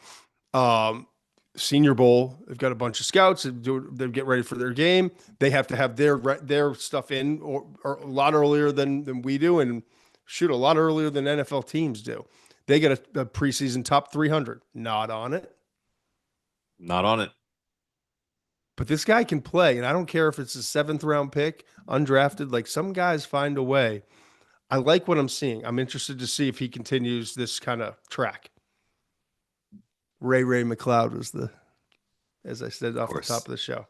Senior Bowl, they've got a bunch of scouts. They get ready for their game. They have to have their stuff in or a lot earlier than we do, and shoot, a lot earlier than NFL teams do. They get a preseason top 300. Not on it. Not on it. But this guy can play, and I don't care if it's a 7th round pick, undrafted. Like, some guys find a way. I like what I'm seeing. I'm interested to see if he continues this kind of track. Ray McLeod was as I said off the top of the show.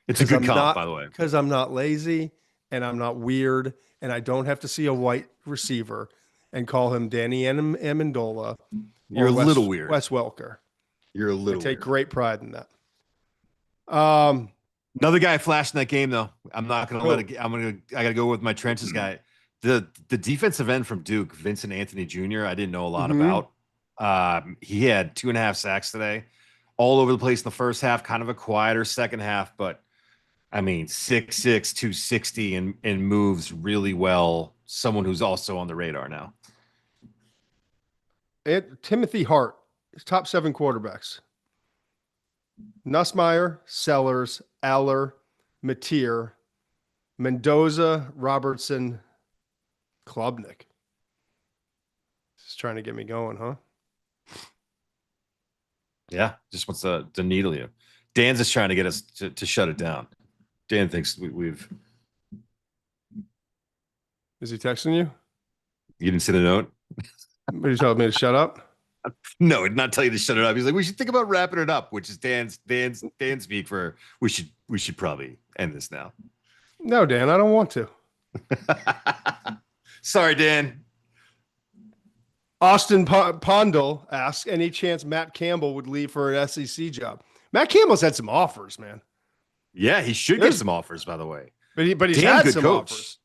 It's a good comp, by the way. Because I'm not lazy and I'm not weird and I don't have to see a white receiver and call him Danny Amendola. You're a little weird. Wes Welker. You're a little I take weird. great pride in that. Another guy flashed in that game, though. I'm not going to let it. I got to go with my trenches guy. The defensive end from Duke, Vincent Anthony Jr., I didn't know a lot about. He had 2.5 sacks today, all over the place in the first half, kind of a quieter second half, but I mean, 6'6", 260 and moves really well. Someone who's also on the radar now. Timothy Hart, top 7 quarterbacks. Nussmeier, Sellers, Aller, Mateer, Mendoza, Robertson, Klubnik. Just trying to get me going, huh? Yeah, just wants to needle you. Dan's just trying to get us to shut it down. Dan thinks we've. Is he texting you? You didn't see the note? Are you telling me to shut up? No, did not tell you to shut it up. He's like, we should think about wrapping it up, which is Dan's speak for we should probably end this now. No, Dan, I don't want to. Sorry, Dan. Austin Pondle asks, any chance Matt Campbell would leave for an SEC job? Matt Campbell's had some offers, man. Yeah, he should get some offers, by the way. But he's had some offers.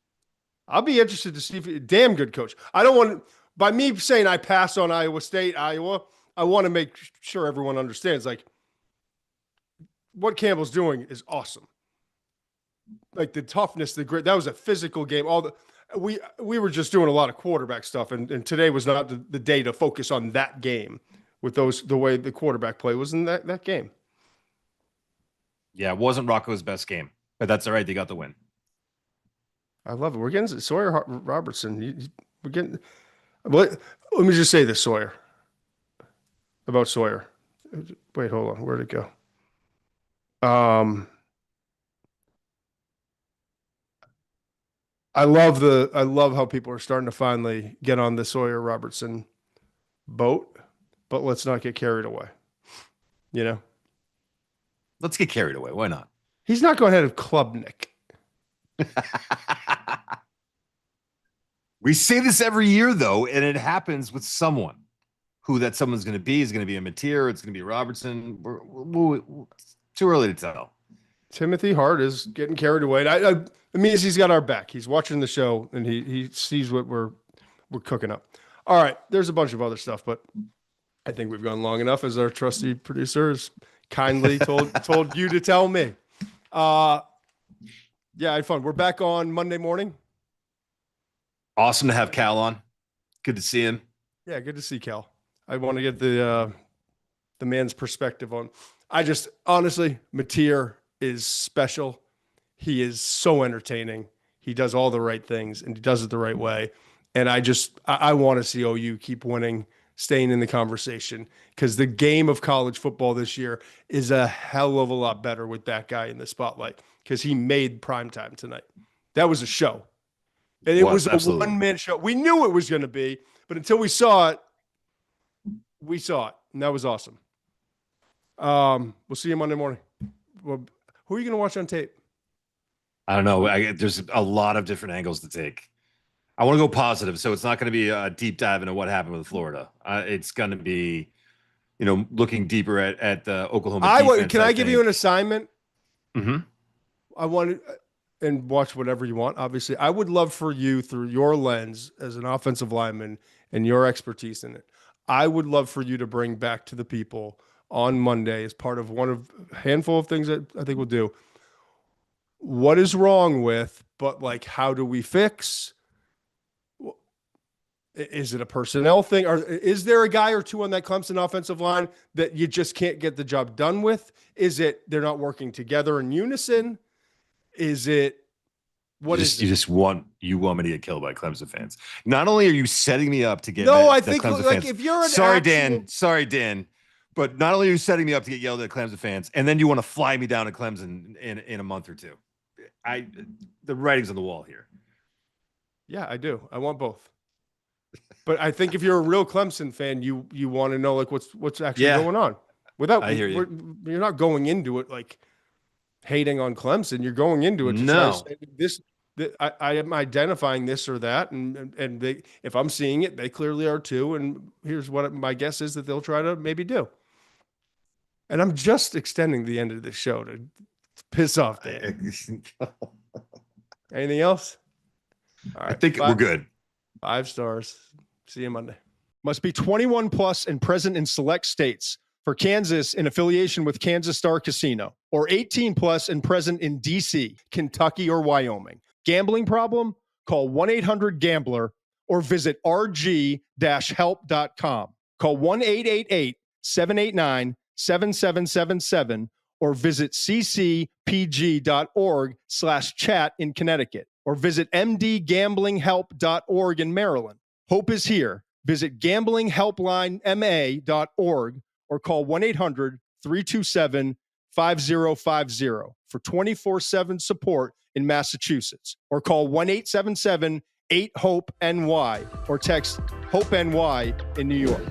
I'll be interested to see if damn good coach. I don't want by me saying I passed on Iowa State, Iowa, I want to make sure everyone understands like what Campbell's doing is awesome. Like the toughness, the grit, that was a physical game. We were just doing a lot of quarterback stuff, and today was not the day to focus on that game with the way the quarterback play was in that game. Yeah, it wasn't Rocco's best game, but that's all right. They got the win. I love it. We're getting Sawyer Robertson. We're getting. Let me just say this, Sawyer. About Sawyer. Wait, hold on. Where'd it go? I love how people are starting to finally get on the Sawyer Robertson boat, but let's not get carried away. You know? Let's get carried away. Why not? He's not going ahead of Klubnik. We say this every year, though, and it happens with someone. Who that someone's going to be is going to be a Mateer. It's going to be Robertson. It's too early to tell. Timothy Hart is getting carried away. It means he's got our back. He's watching the show, and he sees what we're cooking up. All right, there's a bunch of other stuff, but I think we've gone long enough, as our trusty producers kindly told you to tell me. Yeah, I had fun. We're back on Monday morning. Awesome to have Cal on. Good to see him. Yeah, good to see Cal. I want to get the man's perspective on. I just honestly, Mateer is special. He is so entertaining. He does all the right things and he does it the right way. And I want to see OU keep winning, staying in the conversation, because the game of college football this year is a hell of a lot better with that guy in the spotlight, because he made primetime tonight. That was a show. And it was a one-man show. We knew it was going to be, but until we saw it, and that was awesome. We'll see you Monday morning. Well, who are you going to watch on tape? I don't know. There's a lot of different angles to take. I want to go positive, so it's not going to be a deep dive into what happened with Florida. It's going to be, looking deeper at the Oklahoma defense. Can I give you an assignment? Mm-hmm. I want to, and watch whatever you want, obviously. I would love for you, through your lens as an offensive lineman and your expertise in it, I would love for you to bring back to the people on Monday, as part of one of a handful of things that I think we'll do, what is wrong with, but like, how do we fix? Is it a personnel thing? Or is there a guy or two on that Clemson offensive line that you just can't get the job done with? Is it they're not working together in unison? Is it what is you just want me to get killed by Clemson fans? Not only are you setting me up to get I think Clemson like fans, if you're an sorry Dan, but not only are you setting me up to get yelled at Clemson fans, and then you want to fly me down to Clemson in a month or two. The writing's on the wall here. Yeah, I do. I want both. But I think if you're a real Clemson fan, you want to know like what's actually going on. I hear you. You're not going into it like hating on Clemson. You're going into it to try to say this. I am identifying this or that, and they, if I'm seeing it, they clearly are too. And here's what my guess is that they'll try to maybe do. And I'm just extending the end of the show to piss off Dan. Anything else? All right, I think we're good. 5 stars. See you Monday. Must be 21 plus and present in select states. For Kansas, in affiliation with Kansas Star Casino, or 18 plus and present in DC, Kentucky, or Wyoming. Gambling problem? Call 1-800-GAMBLER or visit rg-help.com. Call 1-888-789-7777 or visit ccpg.org/chat in Connecticut, or visit mdgamblinghelp.org in Maryland. Hope is here. Visit gamblinghelplinema.org or call 1-800-327-5050 for 24/7 support in Massachusetts, or call 1-877-8-HOPE-NY or text HOPE-NY in New York.